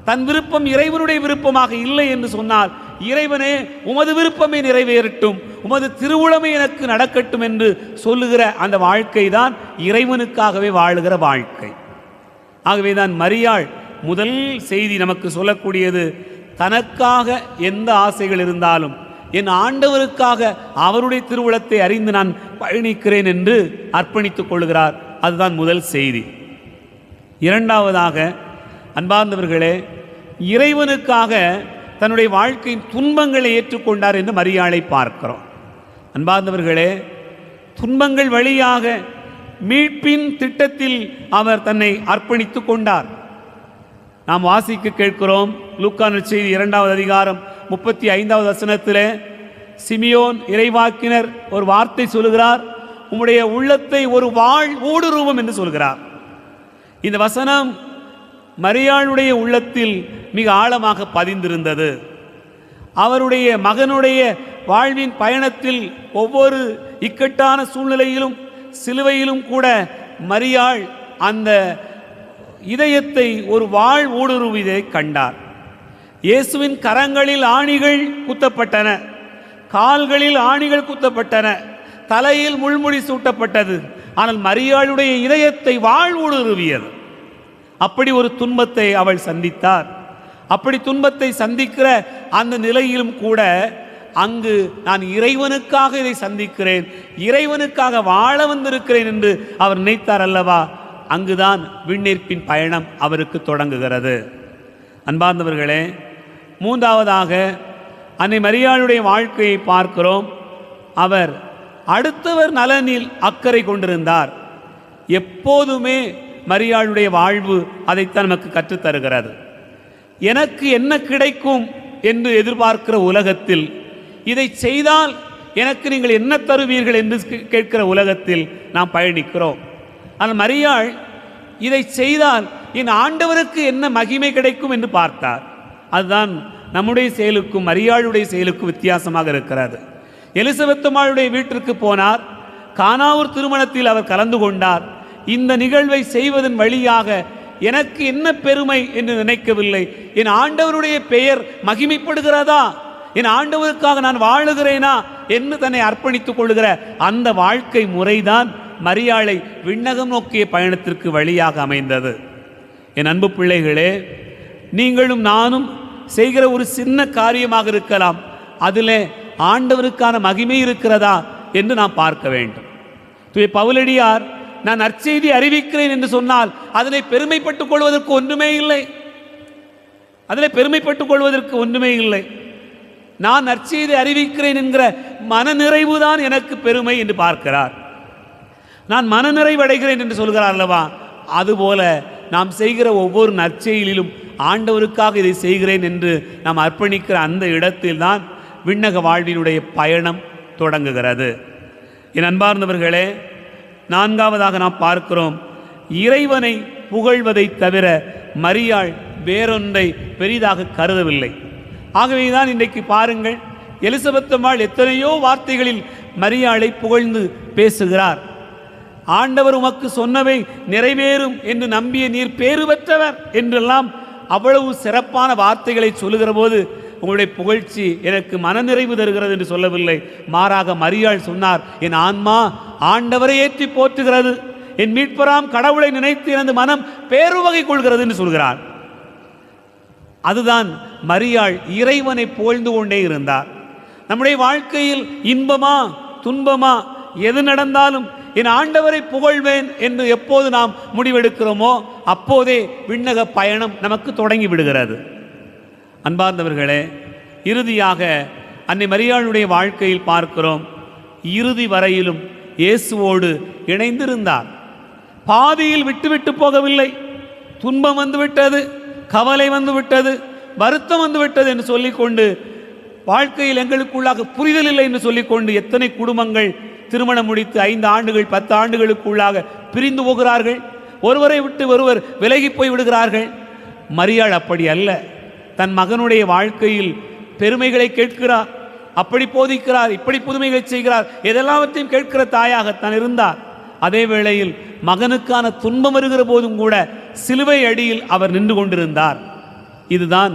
Speaker 2: தன் விருப்பம் இறைவனுடைய விருப்பமாக இல்லை என்று சொன்னால், இறைவனே உமது விருப்பமே நிறைவேறட்டும், உமது திருவுளமே எனக்கு நடக்கட்டும் என்று சொல்லுகிற அந்த வாழ்க்கை தான் இறைவனுக்காகவே வாழுகிற வாழ்க்கை. ஆகவே தான் மரியாள் முதல் செய்தி நமக்கு சொல்லக்கூடியது, தனக்காக எந்த ஆசைகள் இருந்தாலும் என் ஆண்டவருக்காக அவருடைய திருவுளத்தை அறிந்து நான் பயணிக்கிறேன் என்று அர்ப்பணித்துக் கொள்கிறார். அதுதான் முதல் செய்தி. இரண்டாவதாக, அன்பார்ந்தவர்களே, இறைவனுக்காக தன்னுடைய வாழ்க்கையின் துன்பங்களை ஏற்றுக்கொண்டார் என்று மரியாளை பார்க்கிறோம். அன்பார்ந்தவர்களே, துன்பங்கள் வழியாக மீட்பின் திட்டத்தில் அவர் தன்னை அர்ப்பணித்துக் கொண்டார். நாம் வாசிக்க கேட்கிறோம், லூக்கா நற்செய்தி 2வது அதிகாரம் 35வது வசனத்திலே சிமியோன் இறைவாக்கினர் ஒரு வார்த்தை சொல்கிறார், உம்முடைய உள்ளத்தை ஒரு வாழ் ஊடுருவும் என்று சொல்கிறார். இந்த வசனம் மரியாளுடைய உள்ளத்தில் மிக ஆழமாக பதிந்திருந்தது. அவருடைய மகனுடைய வாழ்வின் பயணத்தில் ஒவ்வொரு இக்கட்டான சூழ்நிலையிலும் சிலுவையிலும் கூட மரியாள் அந்த இதயத்தை ஒரு வாழ் ஊடுருவிதை கண்டார். இயேசுவின் கரங்களில் ஆணிகள் குத்தப்பட்டன, கால்களில் ஆணிகள் குத்தப்பட்டன, தலையில் முள்முடி சூட்டப்பட்டது. ஆனால் மரியாளுடைய இதயத்தை வாழ் ஊடுருவியது. அப்படி ஒரு துன்பத்தை அவள் சந்தித்தார். அப்படி துன்பத்தை சந்திக்கிற அந்த நிலையிலும் கூட அங்கு நான் இறைவனுக்காக இதை சந்திக்கிறேன், இறைவனுக்காக வாழ வந்திருக்கிறேன் என்று அவர் நினைத்தார் அல்லவா? அங்குதான் விண்ணேற்பின் பயணம் அவருக்கு தொடங்குகிறது. அன்பார்ந்தவர்களே, மூன்றாவதாக அன்னை மரியாளுடைய வாழ்க்கையை பார்க்கிறோம். அவர் அடுத்தவர் நலனில் அக்கறை கொண்டிருந்தார். எப்போதுமே மரியாளுடைய வாழ்வு அதைத்தான் நமக்கு கற்றுத்தருகிறது. எனக்கு என்ன கிடைக்கும் என்று எதிர்பார்க்கிற உலகத்தில், இதை செய்தால் எனக்கு நீங்கள் என்ன தருவீர்கள் என்று கேட்கிற உலகத்தில் நாம் பயணிக்கிறோம். ஆனால் மரியாள் இதை செய்தால் என் ஆண்டவருக்கு என்ன மகிமை கிடைக்கும் என்று பார்த்தார். அதுதான் நம்முடைய செயலுக்கும் மரியாளுடைய செயலுக்கும் வித்தியாசமாக இருக்கிறது. எலிசபெத்தம்மாளுடைய வீட்டிற்கு போனார். கானாவூர் திருமணத்தில் அவர் கலந்து கொண்டார். இந்த நிகழ்வை செய்வதன் வழியாக எனக்கு என்ன பெருமை என்று நினைக்கவில்லை. என் ஆண்டவருடைய பெயர் மகிமைப்படுகிறதா, என் ஆண்டவருக்காக நான் வாழுகிறேனா என்று தன்னை அர்ப்பணித்துக் கொள்கிற அந்த வாழ்க்கை முறைதான் மரியாளை விண்ணகம் நோக்கிய பயணத்திற்கு வழியாக அமைந்தது. என் அன்பு பிள்ளைகளே, நீங்களும் நானும் செய்கிற ஒரு சின்ன காரியமாக இருக்கலாம், அதில் ஆண்டவருக்கான மகிமை இருக்கிறதா என்று நாம் பார்க்க வேண்டும். தூய பவுலடியார், நான் நற்செய்தி அறிவிக்கிறேன் என்று சொன்னால் அதனை பெருமைப்பட்டுக் கொள்வதற்கு ஒன்றுமே இல்லை. அதில் பெருமைப்பட்டுக் கொள்வதற்கு ஒன்றுமே இல்லை. நான் நற்செய்தி அறிவிக்கிறேன் என்கிற மனநிறைவு தான் எனக்கு பெருமை என்று பார்க்கிறார். நான் மனநிறைவு அடைகிறேன் என்று சொல்கிறார் அல்லவா, அதுபோல நாம் செய்கிற ஒவ்வொரு நற்செயலிலும் ஆண்டவருக்காக இதை செய்கிறேன் என்று நாம் அர்ப்பணிக்கிற அந்த இடத்தில் தான் விண்ணக வாழ்வினுடைய பயணம் தொடங்குகிறது. என் அன்பார்ந்தவர்களே, நான்காவதாக நாம் பார்க்கிறோம், இறைவனை புகழ்வதை தவிர மரியாள் வேறொன்றை பெரிதாக கருதவில்லை. ஆகவேதான் இன்றைக்கு பாருங்கள், எலிசபெத் அம்மாள் எத்தனையோ வார்த்தைகளில் மரியாளை புகழ்ந்து பேசுகிறார். ஆண்டவர் உமக்கு சொன்னவை நிறைவேறும் என்று நம்பிய நீர் பேறு பெற்றவர் என்றெல்லாம் அவ்வளவு சிறப்பான வார்த்தைகளை சொல்லுகிற போது உங்களுடைய புகழ்ச்சி எனக்கு மனநிறைவு தருகிறது என்று சொல்லவில்லை. மாறாக மரியாள் சொன்னார், என் ஆன்மா ஆண்டவரை ஏற்றி போற்றுகிறது, என் மீட்பராம் கடவுளை நினைத்து எனது மனம் பேருவகை கொள்கிறது என்று சொல்கிறார். அதுதான் மரியாள் இறைவனை புகழ்ந்து கொண்டே இருந்தார். நம்முடைய வாழ்க்கையில் இன்பமா துன்பமா எது நடந்தாலும் என் ஆண்டவரை புகழ்வேன் என்று எப்போது நாம் முடிவெடுக்கிறோமோ அப்போதே விண்ணக பயணம் நமக்கு தொடங்கி விடுகிறது. அன்பார்ந்தவர்களே, இறுதியாக அன்னை மரியாளுடைய வாழ்க்கையில் பார்க்கிறோம், இறுதி வரையிலும் இயேசுவோடு இணைந்திருந்தார். பாதியில் விட்டுவிட்டு போகவில்லை. துன்பம் வந்துவிட்டது, கவலை வந்துவிட்டது, வருத்தம் வந்துவிட்டது என்று சொல்லிக்கொண்டு, வாழ்க்கையில் எங்களுக்குள்ளாக புரிதல் இல்லை என்று சொல்லிக்கொண்டு எத்தனை குடும்பங்கள் திருமணம் முடித்து 5 ஆண்டுகள் 10 ஆண்டுகளுக்குள்ளாக பிரிந்து போகிறார்கள். ஒருவரை விட்டு ஒருவர் விலகி போய் விடுகிறார்கள். மரியாள் அப்படி அல்ல. தன் மகனுடைய வாழ்க்கையில் பெருமைகளை கேட்கிறார், அப்படி போதிக்கிறார், இப்படி புதுமைகளை செய்கிறார், எதெல்லாவற்றையும் கேட்கிற தாயாகத்தான் இருந்தார். அதே வேளையில் மகனுக்கான துன்பம் வருகிற போதும் கூட சிலுவை அடியில் அவர் நின்று கொண்டிருந்தார். இதுதான்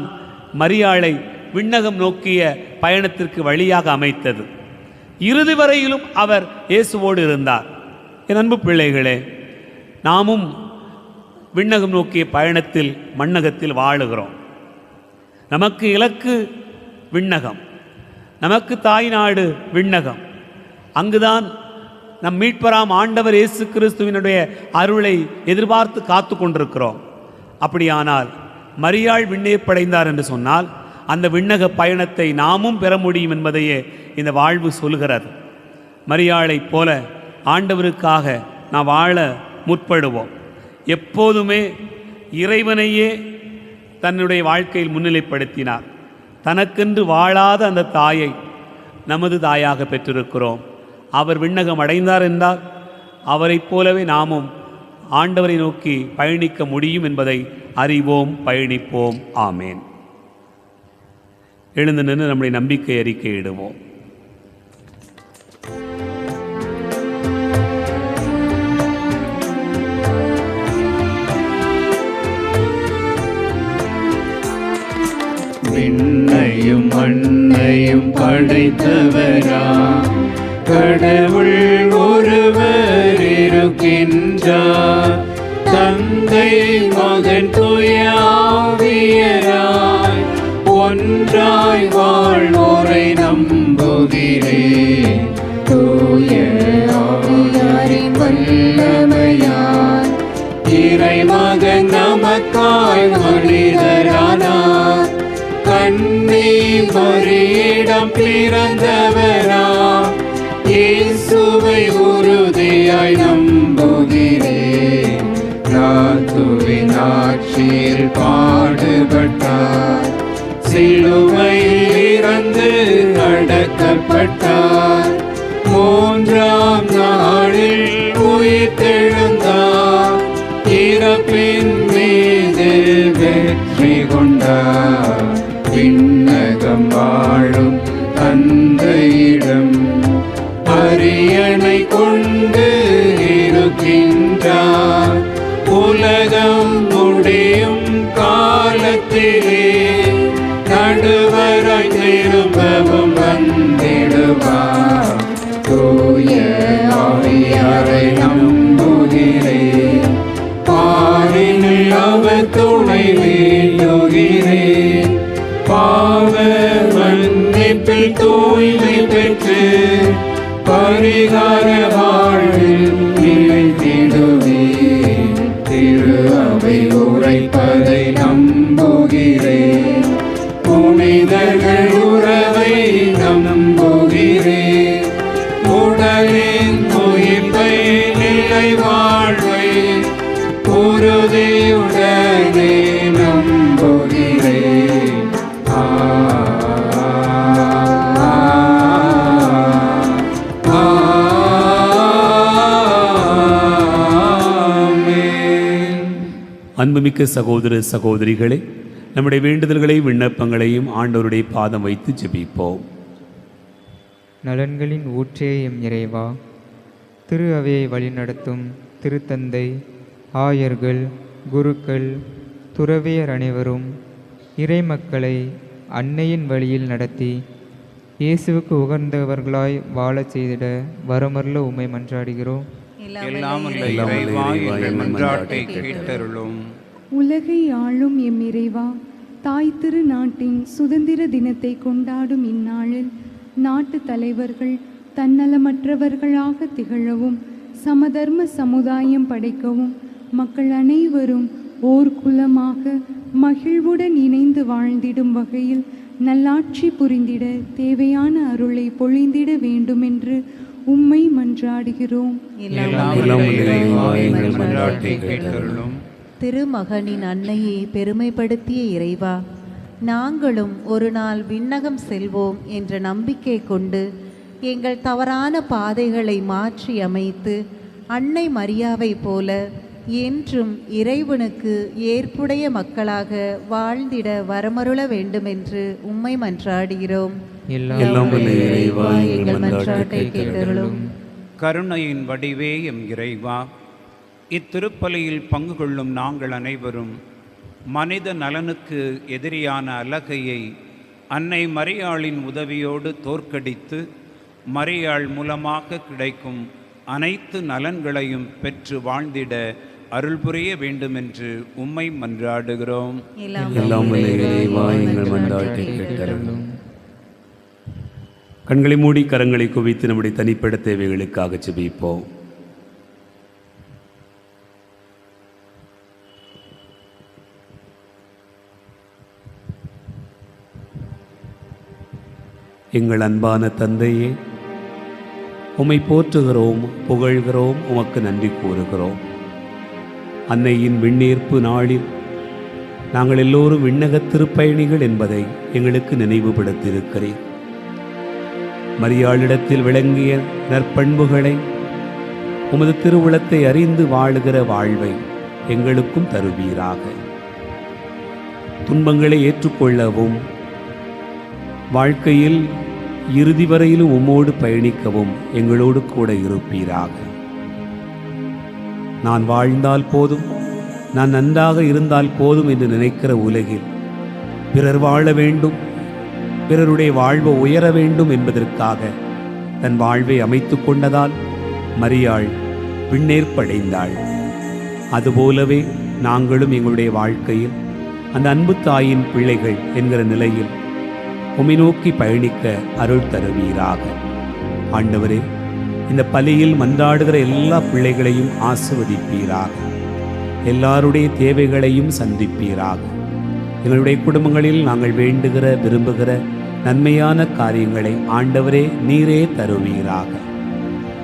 Speaker 2: மரியாளை விண்ணகம் நோக்கிய பயணத்திற்கு வழியாக அமைத்தது. இறுதி வரையிலும் அவர் இயேசுவோடு இருந்தார். என் அன்பு பிள்ளைகளே, நாமும் விண்ணகம் நோக்கிய பயணத்தில் மண்ணகத்தில் வாழுகிறோம். நமக்கு இலக்கு விண்ணகம், நமக்கு தாய் நாடு விண்ணகம். அங்குதான் நம் மீட்பராம் ஆண்டவர் இயேசு கிறிஸ்துவினுடைய அருளை எதிர்பார்த்து காத்து கொண்டிருக்கிறோம். அப்படியானால் மரியாள் விண்ணேற்படைந்தார் என்று சொன்னால் அந்த விண்ணக பயணத்தை நாமும் பெற முடியும் என்பதையே இந்த வாழ்வு சொல்கிறது. மரியாளைப் போல ஆண்டவருக்காக நாம் வாழ முற்படுவோம். எப்போதுமே இறைவனையே தன்னுடைய வாழ்க்கையில் முன்னிலைப்படுத்தினார். தனக்கென்று வாழாத அந்த தாயை நமது தாயாக பெற்றிருக்கிறோம். அவர் விண்ணகம் அடைந்தார் என்றால் அவரைப் போலவே நாமும் ஆண்டவரை நோக்கி பயணிக்க முடியும் என்பதை அறிவோம், பயணிப்போம். ஆமேன். எழுந்து நின்று நம்முடைய நம்பிக்கை அறிக்கையிடுவோம்.
Speaker 1: விண்ணையும் மண்ணையும் படைத்தவரா கடவுள் ஒருவர் இருக்கின்றார். தந்தை மகன் தூயாவியராய் ஒன்றாய் வாழ்வோரை நம்புகிறேன். தூய ஆவியாரின் வல்லமையால் இறைமகன் நமக்காய் மனிதரானார். கன்னி மரியிடம் பிறந்தவரா இயேசுவை உறுதியாய் நம்புகிறேன். கிறிஸ்துவின் ஆட்சியில் பாடுபட்டார், சிலுவையில் இறந்து அடக்கப்பட்டார், 3ஆம் நாளில் உயிர்த்தெழுந்தார், இறப்பின் மீது வெற்றி கொண்டார். விண்ணகம் வாழும் தந்தையிடம் அரியணை கொண்டு இருக்கின்றார். உலகம் பரிகார வாழ்வில் நிலைத்திடுவேன். திரு அவை உரைப்பதை நம்புகிறேன். புனிதர்கள் உறவை நம்புகிறேன். உடலின் உயிர்ப்பை நிலை வாழ்வை உறுதியுடனே நம்புகிறேன்.
Speaker 2: அன்புமிக்க சகோதர சகோதரிகளே, நம்முடைய வேண்டுதல்களையும் விண்ணப்பங்களையும் ஆண்டவருடைய பாதம் வைத்து ஜெபிப்போம்.
Speaker 6: நலன்களின் ஊற்றே எம் இறைவா, திரு அவையை வழிநடத்தும் திருத்தந்தை, ஆயர்கள், குருக்கள், துறவியர் அனைவரும் இறை மக்களை அன்னையின் வழியில் நடத்தி இயேசுவுக்கு உகந்தவர்களாய் வாழச் செய்திட வரமருள உம்மை மன்றாடுகிறோம்.
Speaker 3: எல்லாம் வல்ல இறைவா, எங்கள் மன்றாட்டை கேட்டருளும்.
Speaker 4: உலகை ஆளும் எம் இறைவா, தாய் திரு நாட்டின் சுதந்திர தினத்தை கொண்டாடும் இந்நாளில் நாட்டு தலைவர்கள் தன்னலமற்றவர்களாக திகழவும், சமதர்ம சமுதாயம் படைக்கவும், மக்கள் அனைவரும் ஓர் குலமாக மகிழ்வுடன் இணைந்து வாழ்ந்திடும் வகையில் நல்லாட்சி புரிந்திட தேவையான அருளை பொழிந்திட வேண்டுமென்று உம்மை மன்றாடுகிறோம்.
Speaker 7: திருமகனின் அன்னையை பெருமைப்படுத்திய இறைவா, நாங்களும் ஒரு நாள் விண்ணகம் செல்வோம் என்ற நம்பிக்கை கொண்டு எங்கள் தவறான பாதைகளை மாற்றி அமைத்து அன்னை மரியாவை போல என்றும் இறைவனுக்கு ஏற்புடைய மக்களாக வாழ்ந்திட வரமருள வேண்டுமென்று உம்மை மன்றாடுகிறோம்.
Speaker 6: எல்லாம்
Speaker 7: வல்ல இறைவா, எங்கள் மன்றாட்டை கேட்டருளும்.
Speaker 3: கருணையின் வடிவே எம் இறைவா, இத்திருப்பலியில் பங்கு கொள்ளும் நாங்கள் அனைவரும் மனித நலனுக்கு எதிரியான அலகையை அன்னை மரியாளின் உதவியோடு தோற்கடித்து மரியாள் மூலமாக கிடைக்கும் அனைத்து நலன்களையும் பெற்று வாழ்ந்திட அருள் புரிய வேண்டுமென்று உம்மை மன்றாடுகிறோம்.
Speaker 2: எல்லாம் வல்ல இறைவா, எங்கள் மன்றாட்டை கேட்டருளும். கண்களை மூடி கரங்களை குவித்து நம்முடைய தனிப்பட்ட தேவைகளுக்காக ஜெபிப்போம். எங்கள் அன்பான தந்தையே, உம்மை போற்றுகிறோம், புகழ்கிறோம், உமக்கு நன்றி கூறுகிறோம். அன்னையின் விண்ணேற்பு நாளில் நாங்கள் எல்லோரும் விண்ணகத் திருப்பயணிகள் என்பதை எங்களுக்கு நினைவுபடுத்தியிருக்கிறேன். மரியாளிடத்தில் விளங்கிய நற்பண்புகளை, உமது திருவுளத்தை அறிந்து வாழுகிற வாழ்வை எங்களுக்கும் தருவீராக. துன்பங்களை ஏற்றுக்கொள்ளவும், வாழ்க்கையில் இறுதி வரையிலும் உம்மோடு பயணிக்கவும் எங்களோடு கூட இருப்பீராக. நான் வாழ்ந்தால் போதும், நான் நன்றாக இருந்தால் போதும் என்று நினைக்கிற உலகில் பிறர் வாழ வேண்டும், பிறருடைய வாழ்வு உயர வேண்டும் என்பதற்காக தன் வாழ்வை அமைத்து கொண்டதால் மரியாள் விண்ணேற்படைந்தாள். அதுபோலவே நாங்களும் எங்களுடைய வாழ்க்கையில் அந்த அன்பு தாயின் பிள்ளைகள் என்கிற நிலையில் உம்மை நோக்கி பயணிக்க அருள் தருவீராக. ஆண்டவரே, இந்த பலியில் மன்றாடுகிற எல்லா பிள்ளைகளையும் ஆசீர்வதிப்பீராக. எல்லாருடைய தேவைகளையும் சந்திப்பீராக. எங்களுடைய குடும்பங்களில் நாங்கள் வேண்டுகிற விரும்புகிற நன்மையான காரியங்களை ஆண்டவரே நீரே தருவீராக.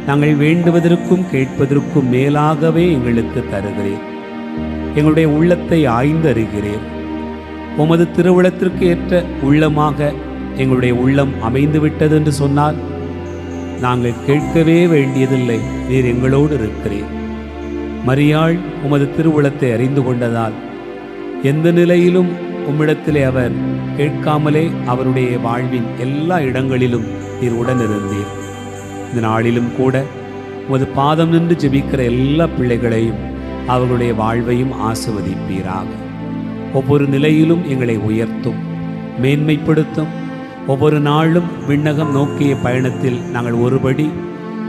Speaker 2: நாங்கள் வேண்டுவதற்கும் கேட்பதற்கும் மேலாகவே எங்களுக்கு தருகிறேன். எங்களுடைய உள்ளத்தை ஆய்ந்தறிகிறேன். உமது திருவுளத்திற்கு ஏற்ற உள்ளமாக எங்களுடைய உள்ளம் அமைந்துவிட்டது என்று சொன்னால் நாங்கள் கேட்கவே வேண்டியதில்லை, நீர் எங்களோடு இருக்கிறீர். மரியாள் உமது திருவுளத்தை அறிந்து கொண்டதால் எந்த நிலையிலும் உம்மிடத்திலே அவர் கேட்காமலே அவருடைய வாழ்வின் எல்லா இடங்களிலும் நீர் உடனிருந்தீர். இந்த நாளிலும் கூட உமது பாதம் நின்று ஜெபிக்கிற எல்லா பிள்ளைகளையும் அவர்களுடைய வாழ்வையும் ஆசீர்வதிப்பீராக. ஒவ்வொரு நிலையிலும் எங்களை உயர்த்தும், மேன்மைப்படுத்தும். ஒவ்வொரு நாளும் விண்ணகம் நோக்கிய பயணத்தில் நாங்கள் ஒருபடி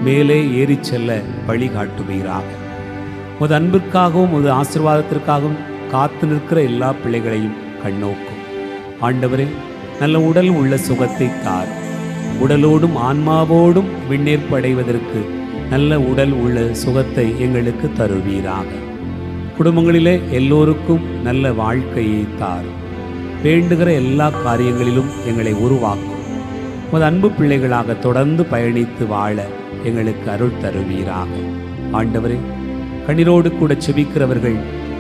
Speaker 2: மேலே ஏறிச் செல்ல வழிகாட்டுவீராக. உமது அன்பிற்காகவும் உமது ஆசீர்வாதத்திற்காகவும் காத்து நிற்கிற எல்லா பிள்ளைகளையும் கண்ணோக்கும். ஆண்டவரே, நல்ல உடல் உள்ள சுகத்தை தார். உடலோடும் ஆன்மாவோடும் விண்ணேற்படைவதற்கு நல்ல உடல் உள்ள சுகத்தை எங்களுக்கு தருவீராக. குடும்பங்களிலே எல்லோருக்கும் நல்ல வாழ்க்கையை தாரும். வேண்டுகிற எல்லா காரியங்களிலும் எங்களை உருவாக்கும். உமது அன்பு பிள்ளைகளாக தொடர்ந்து பயணித்து வாழ எங்களுக்கு அருள் தருவீராக. ஆண்டவரே, கண்ணீரோடு கூட செபிக்கிறவர்கள்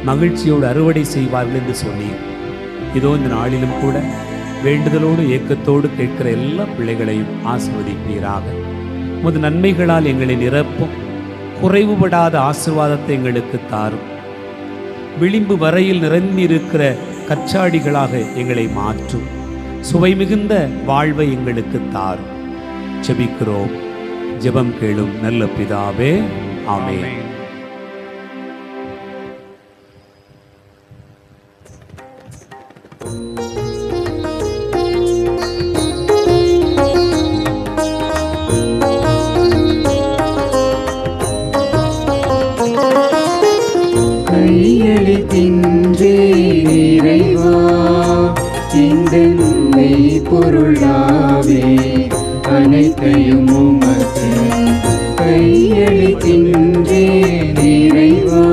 Speaker 2: மகிழ்ச்சியோடு அறுவடை செய்வார்கள் என்று சொன்னீர். இதோ இந்த நாளிலும் கூட வேண்டுதலோடு ஏக்கத்தோடு கேட்கிற எல்லா பிள்ளைகளையும் ஆசீர்வதிப்பீராக. உமது நன்மைகளால் எங்களை நிரப்பும். குறைவுபடாத ஆசீர்வாதத்தை எங்களுக்கு தாரும். விளிம்பு வரையில் நிரம்பியிருக்கிற கச்சாடிகளாக எங்களை மாற்றும். சுவை மிகுந்த வாழ்வை எங்களுக்கு தாரும். ஜெபிக்கிறோம். ஜெபம் கேளும் நல்ல பிதாவே, ஆமென்.
Speaker 1: கையளிக்கின்றேன் இறைவா இந்த மெய்ப்பொருளாவே, அனைத்தையும் உமக்கு கையளிக்கின்றேன் இறைவா.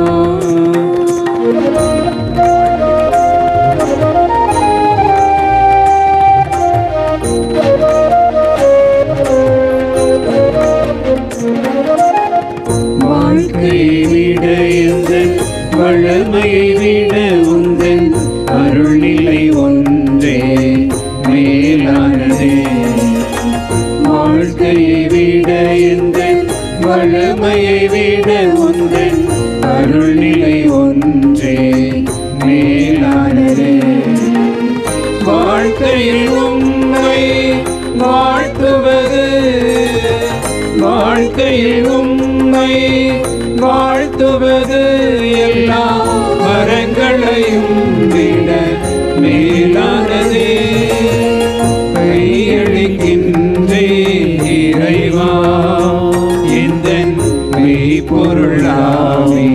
Speaker 1: வாழ்க்கையை விட எந்தன் வளமையை விட உந்தன் அருள்நிலை ஒன்றே மேலானதே. வாழ்க்கையை விட எந்தன் வளமையை விட உந்தன் அருள்நிலை ஒன்றே மேலானதே. வாழ்க்கையில் உம்மை வாழ்த்துவது, வாழ்க்கையில் உம்மை வாழ்த்துவது எல்லா மரங்களையும் விட மேலானதே. கையளிக்கின்றேன் இறைவா எந்தன் மெய்ப்பொருளாவே,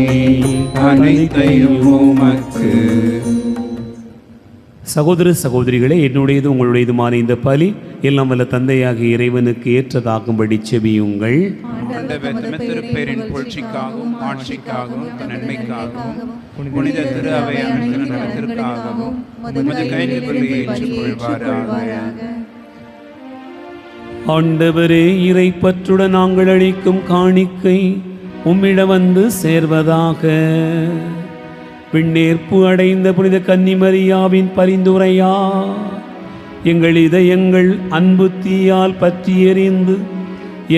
Speaker 1: அனைத்தையும் உமக்கு.
Speaker 2: சகோதர சகோதரிகளே, என்னுடையது உங்களுடையதுமான இந்த பலி எல்லாம் வல்ல தந்தையாகிய இறைவனுக்கு ஏற்றதாகும்படி செபியுங்கள்.
Speaker 3: ஆண்டவர் தமது திருப்பெயரின் புகழ்ச்சிக்காகவும் ஆட்சிக்காகவும் நன்மைக்காகவும் புனித திரு அவை அனைத்து நலத்திற்காகவும் உமது கைநிலை ஏற்றுக்கொள்வாராக.
Speaker 2: ஆண்டவரே, இறை பற்றுடன் நாங்கள் அளிக்கும் காணிக்கை உம்மிடம் வந்து சேர்வதாக. விண்ணேற்பு அடைந்த புனித கன்னிமரியாவின் பரிந்துரையா எங்கள் இதயங்கள் அன்பு தீயால் பற்றி எறிந்து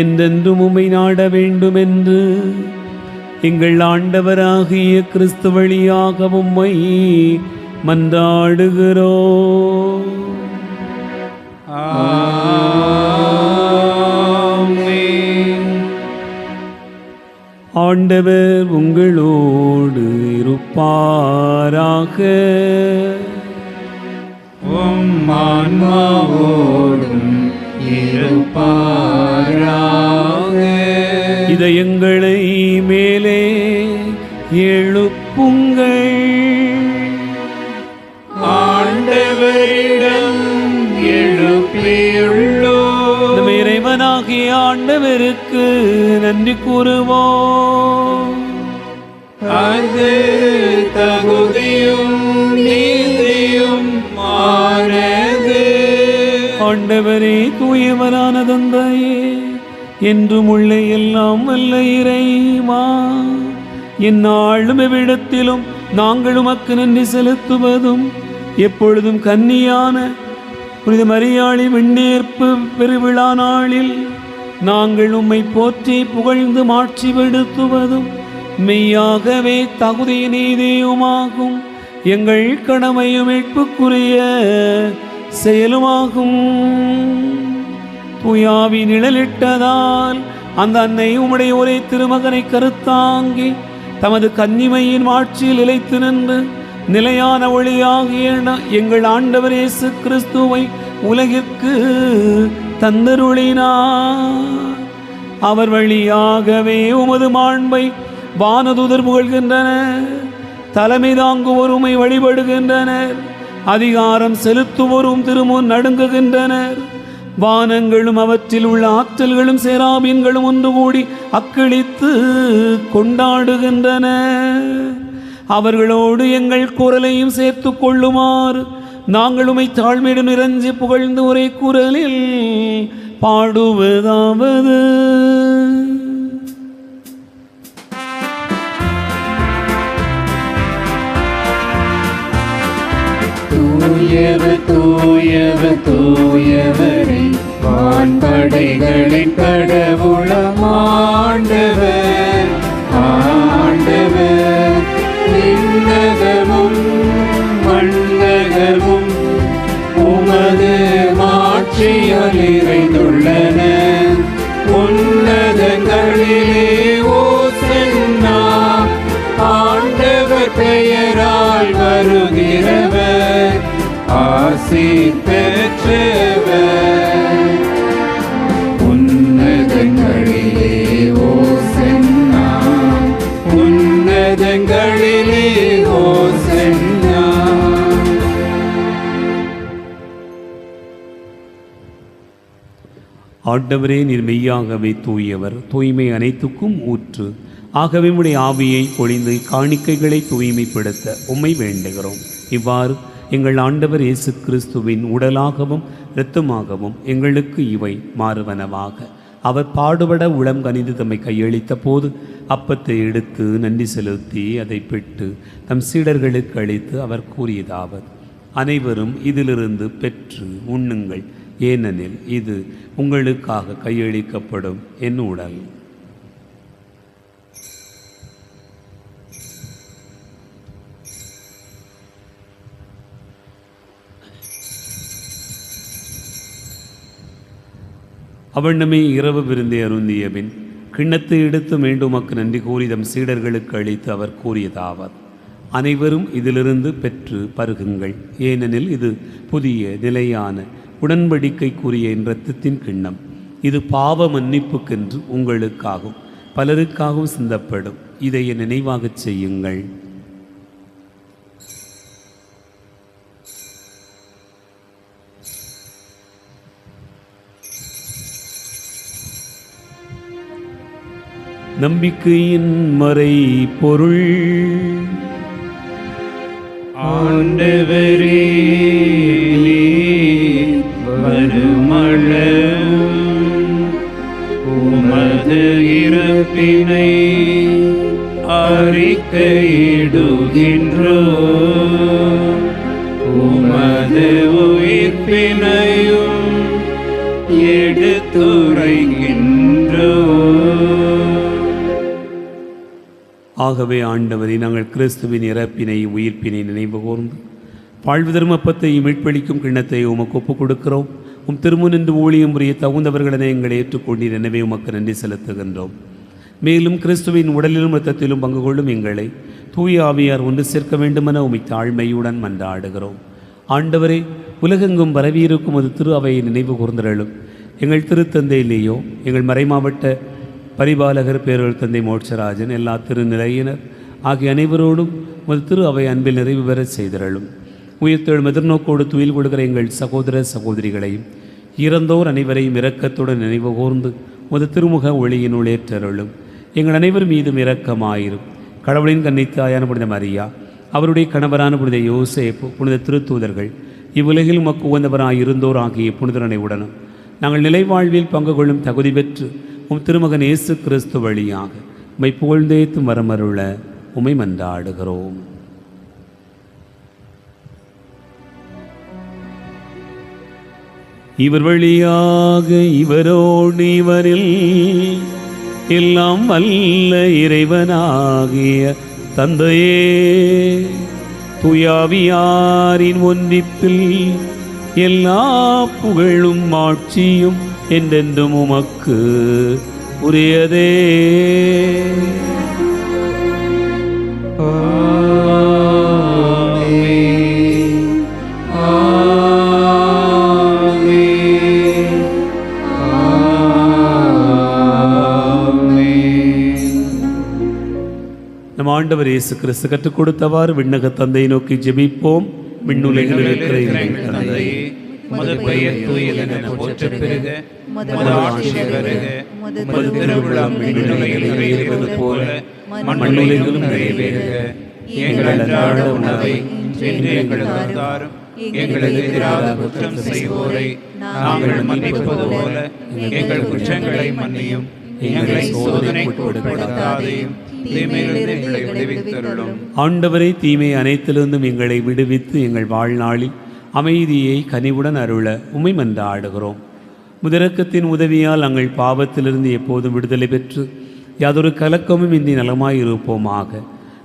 Speaker 2: என்றென்றும் உம்மை நாட வேண்டுமென்று எங்கள் ஆண்டவராகிய கிறிஸ்து வழியாக உம்மை மன்றாடுகிறோம். ஆண்டவர் உங்களோடு இருப்பாராக.
Speaker 1: உம் ஆன்மாவோடும் இருப்பாராக.
Speaker 2: இதயங்களை மேலே எழுப்புங்கள்.
Speaker 1: ஆண்டவரிடம் எழுப்பியுள்ளோம்.
Speaker 2: நம்ம இறைவனாகிய ஆண்டவருக்கு நன்றி கூறுவோம்.
Speaker 1: அது தகுதியும் நீதியும் மானது.
Speaker 2: ஆண்டவரே, தூயவரான தந்தையே, என்றும் உள்ள எல்லாம் வல்ல இறைவா, எந்நாளும் எவ்விடத்திலும் நாங்கள் உமக்கு நன்றி செலுத்துவதும் எப்பொழுதும் கன்னியான புனித மரியாளி விண்ணேற்பு பெருவிழா நாளில் நாங்கள் உம்மை போற்றி புகழ்ந்து மாட்சிப்படுத்துவதும் மெய்யாகவே தகுதிய நீதியுமாகும். எங்கள் கடமையும் மீட்புக்குரிய செயலுமாகும். தூயாவி நிழலிட்டதால் அந்த அன்னை உம்முடைய ஒரே திருமகனை கருத்தாங்கி தமது கன்னிமையின் ஆட்சியில் நிலைத்து நின்று நிலையான ஒளியாகிய எங்கள் ஆண்டவர் இயேசு கிறிஸ்துவை உலகிற்கு தந்தருளினார். அவர் வழியாகவே உமது மாண்பை வானதூதர் புகழ்கின்றனர். தலைமை தாங்குவோர் உம்மை வழிபடுகின்றனர். அதிகாரம் செலுத்துவோரும் திருமுன் நடுங்குகின்றனர். வானங்களும் அவற்றில் உள்ள ஆற்றல்களும் சேராபீன்களும் ஒன்று கூடி அக்களித்து கொண்டாடுகின்றன. அவர்களோடு எங்கள் குரலையும் சேர்த்து கொள்ளுமாறு நாங்கள் உம்மை தாழ்மையுடன் இறைஞ்சி புகழ்ந்து ஒரே குரலில் பாடுவதாவது:
Speaker 1: தூயவர் தூயவர் தூயவரே, வான்படைகளின் கடவுளம் ஆண்டவர், ஆண்டவர். விண்ணகமும் மண்ணகமும் உமது மாட்சியால் நிறைந்துள்ளன. உன்னதங்களிலே ஓசன்னா, ஆண்டவர் பெயரால் வருகிறவர் ஆசி பெற்றவர். உன்னதங்களிலே ஓசன்னா, உன்னதங்களிலே ஓசன்னா.
Speaker 2: ஆண்டவரே, நீர் மெய்யாகவே தூயவர், தூய்மை அனைத்துக்கும் ஊற்று. ஆகவே உம்முடைய ஆவியை பொழிந்து காணிக்கைகளை தூய்மைப்படுத்த உம்மை வேண்டுகிறோம். இவ்வாறு எங்கள் ஆண்டவர் இயேசு கிறிஸ்துவின் உடலாகவும் இரத்தமாகவும் எங்களுக்கு இவை மாறுவனவாக. அவர் பாடுபட உளம் கனிந்து தம்மை கையளித்த போது அப்பத்தை எடுத்து நன்றி செலுத்தி அதை பெற்று தம் சீடர்களுக்கு அளித்து அவர் கூறியதாவது: அனைவரும் இதிலிருந்து பெற்று உண்ணுங்கள், ஏனெனில் இது உங்களுக்காக கையளிக்கப்படும் என் உடல். அவண்ணமே இரவு விருந்தை அருந்திய பின் கிண்ணத்தை எடுத்து மீண்டும் உமக்கு நன்றி கூறி தம் சீடர்களுக்கு அளித்து அவர் கூறியதாவது: அனைவரும் இதிலிருந்து பெற்று பருகுங்கள், ஏனெனில் இது புதிய நிலையான உடன்படிக்கைக்குரிய என் இரத்தத்தின் கிண்ணம். இது பாவ மன்னிப்புக்கென்று உங்களுக்காகவும் பலருக்காகவும் சிந்தப்படும். இதை என் நினைவாகச் செய்யுங்கள். நம்பிக்கையின் மறை பொருள்.
Speaker 1: ஆண்டவரே, வருமளவும் உமது இறப்பினை அறிக்கையிடுகின்றோம், உமது உயிர்ப்பினையும் எடுத்துரைக்கின்றோம்.
Speaker 2: ஆகவே ஆண்டவரை, நாங்கள் கிறிஸ்துவின் இறப்பினை உயிர்ப்பினை நினைவு கூர்ந்து வாழ்வு தர்மப்பத்தை மீட்பளிக்கும் கிண்ணத்தை உமக்கு ஒப்புக் கொடுக்கிறோம். உம் திருமுனின்று ஊழியம் புரிய தகுந்தவர்களென எங்களை ஏற்றுக்கொண்டீர். எனவே உமக்கு நன்றி செலுத்துகின்றோம். மேலும் கிறிஸ்துவின் உடலிலும் இரத்தத்திலும் பங்கு கொள்ளும் எங்களை தூய ஆவியார் ஒன்று சேர்க்க வேண்டுமென உம்மை தாழ்மையுடன் மன்றாடுகிறோம். ஆண்டவரே, உலகெங்கும் பரவியிருக்கும் அது திரு அவையை நினைவு கூர்ந்தருளும். எங்கள் திருத்தந்தையிலேயோ எங்கள் மறைமாவட்ட பரிபாலகர் பேரொரு தந்தை மோட்சராஜன், எல்லா திருநிலையினர் ஆகிய அனைவரோடும் ஒரு திரு அவை அன்பில் நிறைவு பெற செய்திருளும். உயிர்த்தெழும் எதிர்நோக்கோடு துயில் கொடுக்கிற எங்கள் சகோதர சகோதரிகளையும் இறந்தோர் அனைவரையும் இரக்கத்துடன் நினைவு கூர்ந்து ஒரு திருமுக ஒளியினுள் ஏற்றருளும். எங்கள் அனைவர் மீதும் இரக்கமாயிரும். கடவுளின் கன்னித்தாயான புனித மரியா, அவருடைய கணவரான புனித யோசேப்பு, புனித திருத்தூதர்கள், இவ்வுலகில் உமக்கு உகந்தவராயிருந்தோர் ஆகிய புனிதரனைவுடனும் நாங்கள் நிலைவாழ்வில் பங்கு கொள்ளும் தகுதி பெற்று உம் திருமகன் இயேசு கிறிஸ்து வழியாக உம்மை புகழ்ந்தேத்தும் வரமருள உம்மை மன்றாடுகிறோம். இவர் வழியாக இவரோடு இவரில் எல்லாம் வல்ல இறைவனாகிய தந்தையே, துயாவியாரின் ஒன்றிப்பில் எல்லா புகழும் ஆட்சியும் என்றென்றும் உமக்கு உரியதே. நம் ஆண்டவர் இயேசு கிறிஸ்து கற்றுக் கொடுத்தவாறு விண்ணக தந்தையை நோக்கி ஜெபிப்போம். விண்ணுலகில் இருக்கிற எங்கள் தந்தையே,
Speaker 3: உமது பெயர் தூயதென போற்றப் பெறுக. உமது ஆட்சி வருக. உமது திருவிழா விண்ணுலகில் நிறைவேறுவது போல மண்ணுலகிலும் நிறைவேறுக. எங்கள் அன்றாட உணவை இன்று எங்களுக்கு தாரும். எங்களுக்கு எதிராக குற்றம் செய்வோரை நாங்கள் மன்னிப்பது போல எங்கள் குற்றங்களை மன்னியும். எங்களை சோதனைக்கு உட்படுத்தாதேயும், தீமையிலிருந்து எங்களை விடுவித்தருளும்.
Speaker 2: ஆண்டவரே, தீமை அனைத்திலிருந்தும் எங்களை விடுவித்து எங்கள் வாழ்நாளில் அமைதியை கனிவுடன் அருள உம்மை மன்றாடுகிறோம். முதிரக்கத்தின் உதவியால் நாங்கள் பாவத்திலிருந்து எப்போதும் விடுதலை பெற்று யாதொரு கலக்கமும் இன்றி நலமாயிருப்போமாக.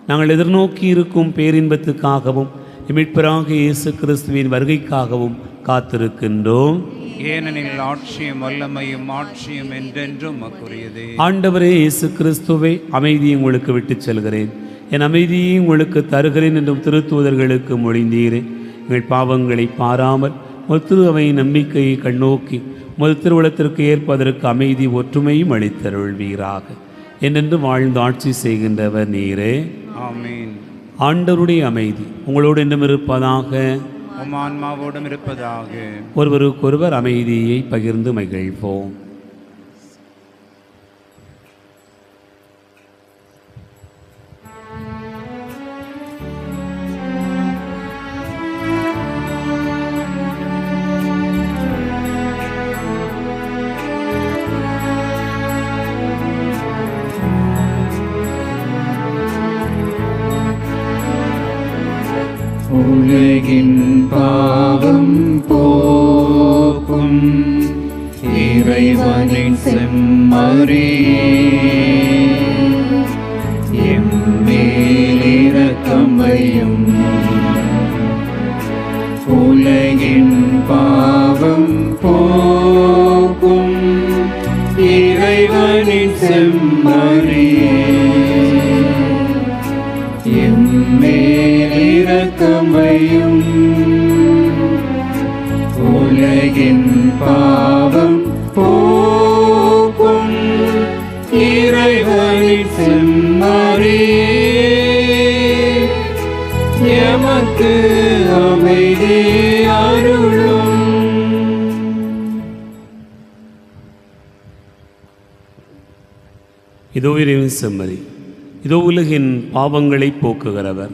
Speaker 2: நாங்கள் எதிர்நோக்கி இருக்கும் பேரின்பத்துக்காகவும் மீட்பராக இயேசு கிறிஸ்துவின் வருகைக்காகவும் காத்திருக்கின்றோம்.
Speaker 3: ஏனெனில் ஆட்சியும் வல்லமையும் ஆட்சியும் என்றென்றும் உமக்குரியதே.
Speaker 2: ஆண்டவரே இயேசு கிறிஸ்துவை, அமைதியை உங்களுக்கு விட்டுச் செல்கிறேன், என் அமைதியை உங்களுக்கு தருகிறேன் என்றும் திருத்தூதர்களுக்கு மொழிந்தீரே. எங்கள் பாவங்களை பாராமல் திரு அவை நம்பிக்கையை கண்ணோக்கி முதல் திருவுளத்திற்கு ஏற்பதற்கு அமைதி ஒற்றுமையும் அளித்தருள்வீராக. என்றென்று வாழ்ந்து ஆட்சி செய்கின்றவர் நீரே.
Speaker 3: ஆமீன்.
Speaker 2: ஆண்டவருடைய அமைதி உங்களோடு என்றும் இருப்பதாக.
Speaker 3: உம் ஆன்மாவோடும் இருப்பதாக.
Speaker 2: ஒருவருக்கொருவர் அமைதியை பகிர்ந்து மகிழ்வோம்.
Speaker 1: உலகின் பாவம் போக்கும் இறைவனின் செம்மறியே, எம்மேல் இரக்கம் வையும். உலகின் பாவம் போக்கும் இறைவனின் செம்மறியே, எம்மேல் இரக்கம் வையும். உலகின் பாவம் போக்கும் இறைவனின் செம்மறியே, எமக்கு அமைதி அருளும்.
Speaker 2: இதோ இறைவன் செம்மறி, இதோ உலகின் பாவங்களை போக்குகிறவர்.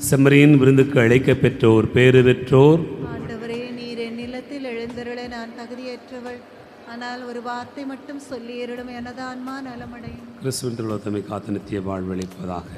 Speaker 2: செம்மறியின் விருந்துக்கு அழைக்கப் பெற்றோர் பேறு பெற்றோர்.
Speaker 7: ஆண்டவரே, நீர் என் நிலத்தில் எழுந்தருள நான் தகுதியற்றவள். ஆனால் ஒரு வார்த்தை மட்டும் சொல்லி அருளும், எனது ஆன்மா நலமடையும்.
Speaker 2: கிறிஸ்துவின் திருவுளத்தமை காத்து நித்திய வாழ்வளிப்பதாக.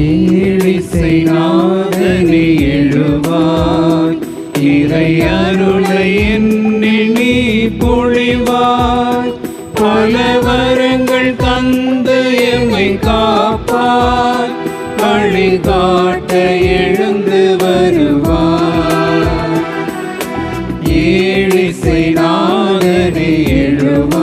Speaker 1: ஏழிசை நாதனே எழுவாய், இறை அருளை என்னில் நீ பொழிவாய். பல வரங்கள் தந்து எம்மை காப்பாய், வழிகாட்ட எழுந்து வருவாய். ஏழிசை நாதனே எழுவாய்.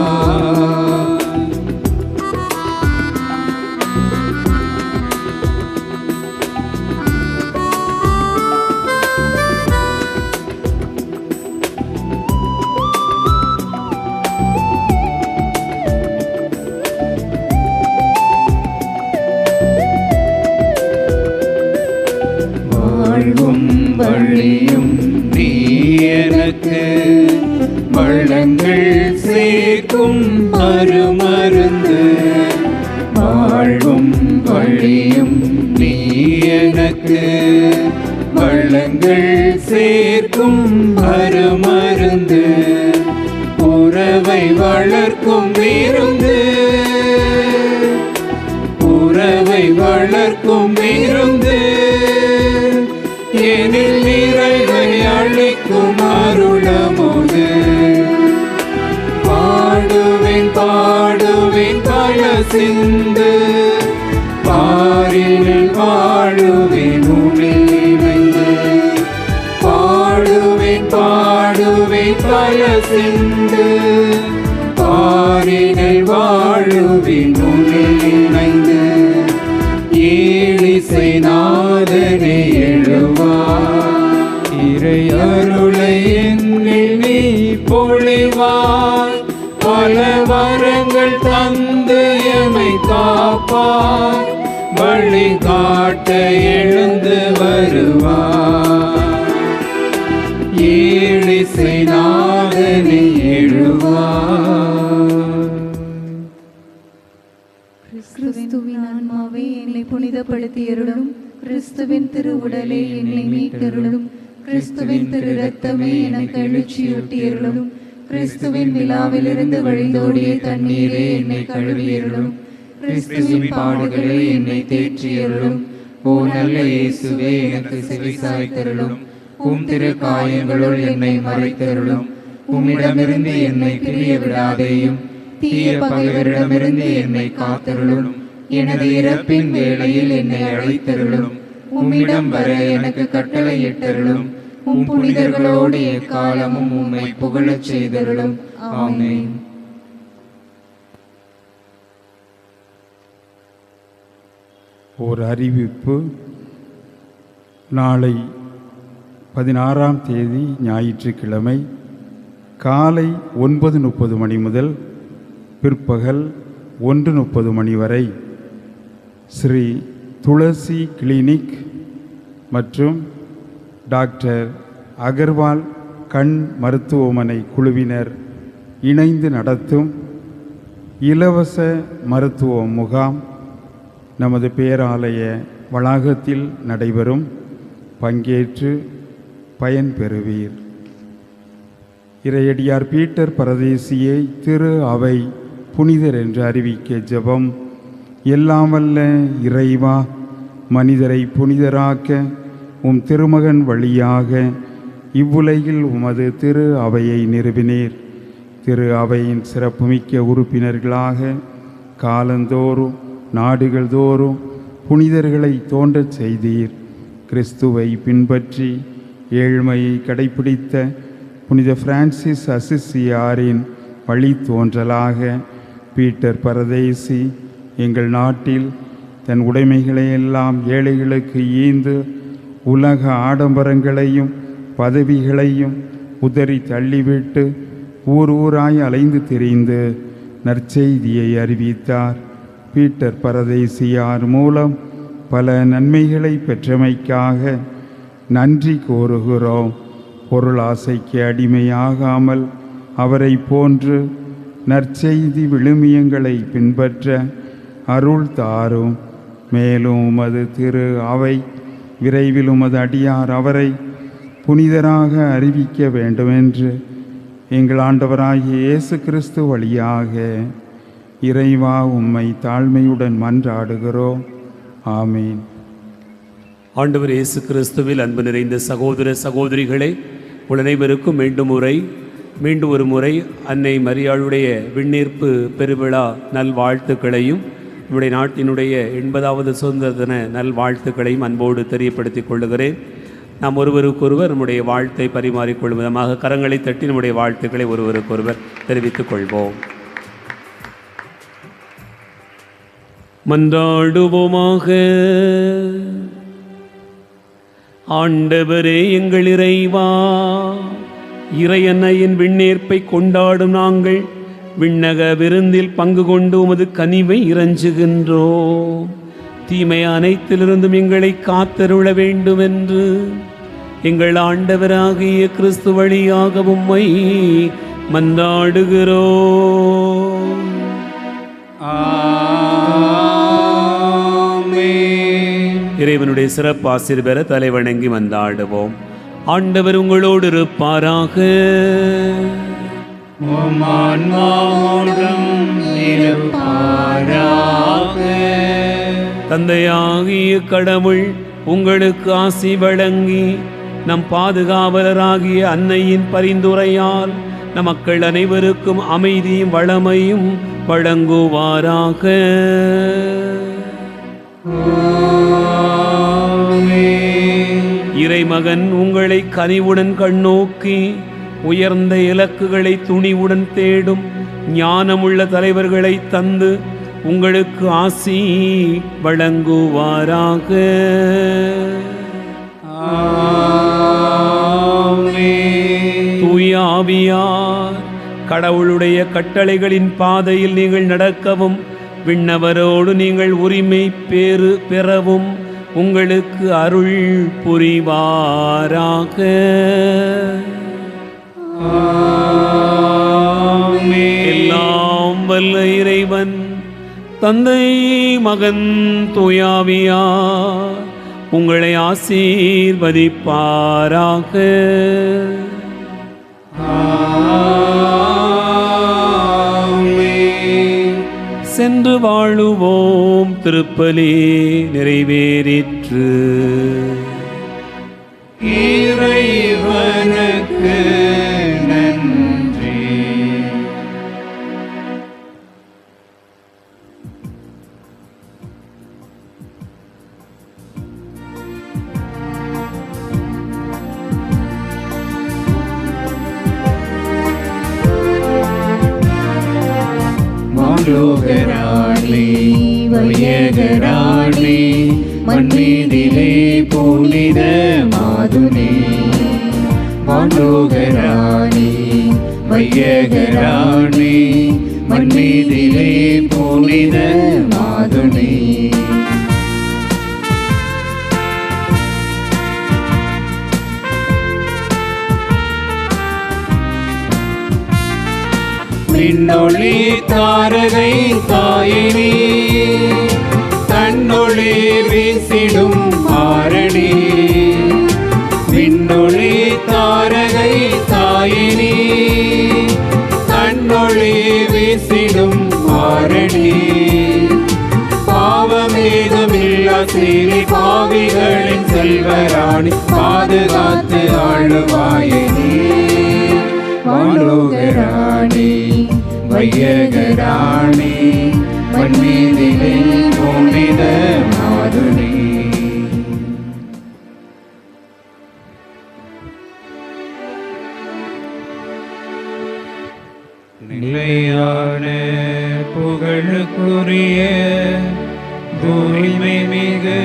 Speaker 1: வாழ்வும் வழியும் நீ எனக்கு, வளங்கள் சேர்க்கும் அருமருந்து. வளங்கள் சேர்க்கும் அருமருந்து, உறவை வளர்க்கும் விருந்து, உறவை வளர்க்கும் விருந்து, எனில் நிறைவை அளிக்கும் அருளமுது. பாடுவேன் பாடுவேன் பல சிந்து, பாரினில் வாழுவேன் உன்னில் இணைந்து. பாடுவேன் பாடுவேன் பல சிந்து, பாரினில் வாழுவேன் உன்னில் இணைந்து. ஏழிசை நாதனே எழுவாய், இறை அருளை என்னில் நீ பொழிவாய். பல வரங்கள் தந்து எமை காப்பாய், வழி காட்ட எழுந்து வருவாய். ஏழிசை நாதனே எழுவாய்.
Speaker 7: கிறிஸ்துவின் ஆன்மாவே என்னை புனிதப்படுத்தியருளும், கிறிஸ்துவின் திரு உடலே என்னை மீட்டருளும், கிறிஸ்துவின் திரு இரத்தமே எனக்கு எழுச்சியூட்டியருளும், கிறிஸ்துவின் விழாவிலிருந்து வழிந்தோடிய தண்ணீரே என்னை கழுவியருளும், கிறிஸ்துவின் பாடுகளே என்னை தேற்றியருளும். ஓ நல்ல இயேசுவே, எனக்கு செவி சாய்த்தருளும், உம் திரு காயங்களுள் என்னை மறைத்தருளும். உம்மிடமிருந்து என்னை பிரிய விடாதேயும், தீய பகைவரிடமிருந்து என்னை காத்தருளும். எனது இறப்பின் வேளையில் என்னை அழைத்தருளும், உம்மிடம் வர எனக்கு கட்டளையிட்டருளும். உம் புனிதர்களோடு எக்காலமும் உம்மை புகழச் செய்தருளும். ஆமென்.
Speaker 8: ஒரு அறிவிப்பு. நாளை 16ஆம் தேதி ஞாயிற்றுக்கிழமை காலை 9:30 மணி முதல் பிற்பகல் 1:30 மணி வரை ஸ்ரீ துளசி கிளினிக் மற்றும் டாக்டர் அகர்வால் கண் மருத்துவமனை குழுவினர் இணைந்து நடத்தும் இலவச மருத்துவ முகாம் நமது பேராலய வளாகத்தில் நடைபெறும். பங்கேற்று பயன்பெறுவீர். இறையடியார் பீட்டர் பரதேசியை திரு அவை புனிதர் என்று அறிவிக்க ஜெபம். எல்லாம் வல்ல இறைவா, மனிதரை புனிதராக்க உம் திருமகன் வழியாக இவ்வுலகில் உமது திரு அவையை நிறுவினீர். திரு அவையின் சிறப்புமிக்க உறுப்பினர்களாக காலந்தோறும் நாடுகள் தோறும் புனிதர்களை தோன்றச் செய்தீர். கிறிஸ்துவை பின்பற்றி ஏழ்மையை கடைப்பிடித்த புனித பிரான்சிஸ் அசிசியாரின் வழித்தோன்றலாக பீட்டர் பரதேசி எங்கள் நாட்டில் தன் உடைமைகளையெல்லாம் ஏழைகளுக்கு ஈந்து உலக ஆடம்பரங்களையும் பதவிகளையும் உதறி தள்ளிவிட்டு ஊர் ஊராய் அலைந்து திரிந்து நற்செய்தியை அறிவித்தார். பீட்டர் பரதேசியார் மூலம் பல நன்மைகளை பெற்றமைக்காக நன்றி கூறுகிறோம். பொருளாசைக்கு அடிமையாகாமல் அவரை போன்று நற்செய்தி விழுமியங்களை பின்பற்ற அருள் தாரும். மேலும் உமது திரு அவை விரைவில் உமது அடியார் அவரை புனிதராக அறிவிக்க வேண்டுமென்று எங்கள் ஆண்டவராகிய இயேசு கிறிஸ்து வழியாக இறைவா உம்மை தாழ்மையுடன் மன்றாடுகிறோம். ஆமீன்.
Speaker 2: ஆண்டவர் இயேசு கிறிஸ்துவில் அன்பு நிறைந்த சகோதர சகோதரிகளே, உங்கள் அனைவருக்கும் மீண்டும் ஒரு முறை அன்னை மரியாளுடைய விண்ணேற்பு பெருவிழா நல்வாழ்த்துக்களையும் நம்முடைய நாட்டினுடைய 80வது சுதந்திர தின நல்வாழ்த்துக்களையும் அன்போடு தெரியப்படுத்திக் கொள்ளுகிறேன். நாம் ஒருவருக்கொருவர் நம்முடைய வாழ்த்தை பரிமாறிக்கொள்ளும் விதமாக கரங்களை தட்டி நம்முடைய வாழ்த்துக்களை ஒருவருக்கொருவர் தெரிவித்துக் கொள்வோம். மன்றாடுவோமாக. ஆண்டவரே எங்கள் இறைவா, இறையன்னையின் விண்ணேற்பை கொண்டாடும் நாங்கள் விண்ணக விருந்தில் பங்கு கொண்டு உமது கனிவை இறைஞ்சுகின்றோம். தீமை அனைத்திலிருந்தும் எங்களை காத்தருள வேண்டும் என்று எங்கள் ஆண்டவராகிய கிறிஸ்து வழியாக உம்மை மன்றாடுகிறோம்.
Speaker 1: ஆமென்.
Speaker 2: இறைவனுடைய சிறப்பு ஆசீர் பெற தலைவணங்கி வந்தாடுவோம். ஆண்டவர் உங்களோடு இருப்பாராக.
Speaker 1: உம் ஆன்மாவோடும் இருப்பாராக.
Speaker 2: தந்தையாகிய கடவுள் உங்களுக்கு ஆசி வழங்கி நம் பாதுகாவலராகிய அன்னையின் பரிந்துரையால் நம் மக்கள் அனைவருக்கும் அமைதியும் வளமையும் வழங்குவாராக. இறைமகன் உங்களை கனிவுடன் கண்ணோக்கி உயர்ந்த இலக்குகளை துணிவுடன் தேடும் ஞானமுள்ள தலைவர்களை தந்து உங்களுக்கு ஆசி வழங்குவாராக. தூய ஆவியார் கடவுளுடைய கட்டளைகளின் பாதையில் நீங்கள் நடக்கவும் விண்ணவரோடு நீங்கள் உரிமை பேறு பெறவும் உங்களுக்கு அருள் புரிவாராக. எல்லாம் வல்ல இறைவன் தந்தை மகன் தூயாவியார் உங்களை ஆசீர்வதிப்பாராக. சென்று வாழுவோம். திருப்பலி நிறைவேறிற்று.
Speaker 1: இறைவனுக்கு நன்றி. மாண்டோகராணி வையகராணி மண்மீதிலே புனித மாதுனே. மாண்டோகராணி வையகராணி மண்மீதிலே புனித மாதுனே. விண்ணொளி தாரகை தாயினி தன்னொளி வீசிடும் ஆரணி. விண்ணொளி தாரகை தாயினி தன்னொளி வீசிடும் ஆரணி. பாவமேதுமில்லா சீலி பாவிகளின் செல்வராணி பாதுகாத்து ஆளுவாயினி. வானோகராணி வையகராணி மண்மீதிலே புனித மாதுனே. நிலையான புகழுக்குரிய தூய்மை மிகு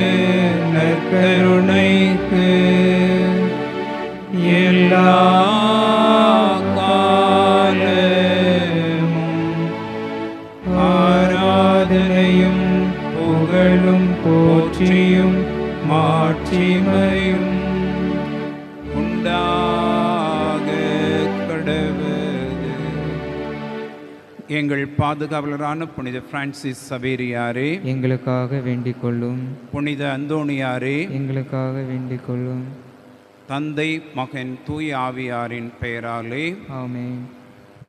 Speaker 1: நற்கருணைக்கு எல்லா ஆராதனையும் புகழும் போற்றியும் மாட்சிமையும் உண்டாக கடவுது. எங்கள் பாதுகாவலரான புனித பிரான்சிஸ் சவேரியாரே
Speaker 6: எங்களுக்காக வேண்டிக் கொள்ளும்.
Speaker 1: புனித அந்தோணியாரே
Speaker 6: எங்களுக்காக வேண்டிக் கொள்ளும்.
Speaker 1: தந்தை மகன் தூய ஆவியாரின் பெயராலே
Speaker 6: ஆமென்.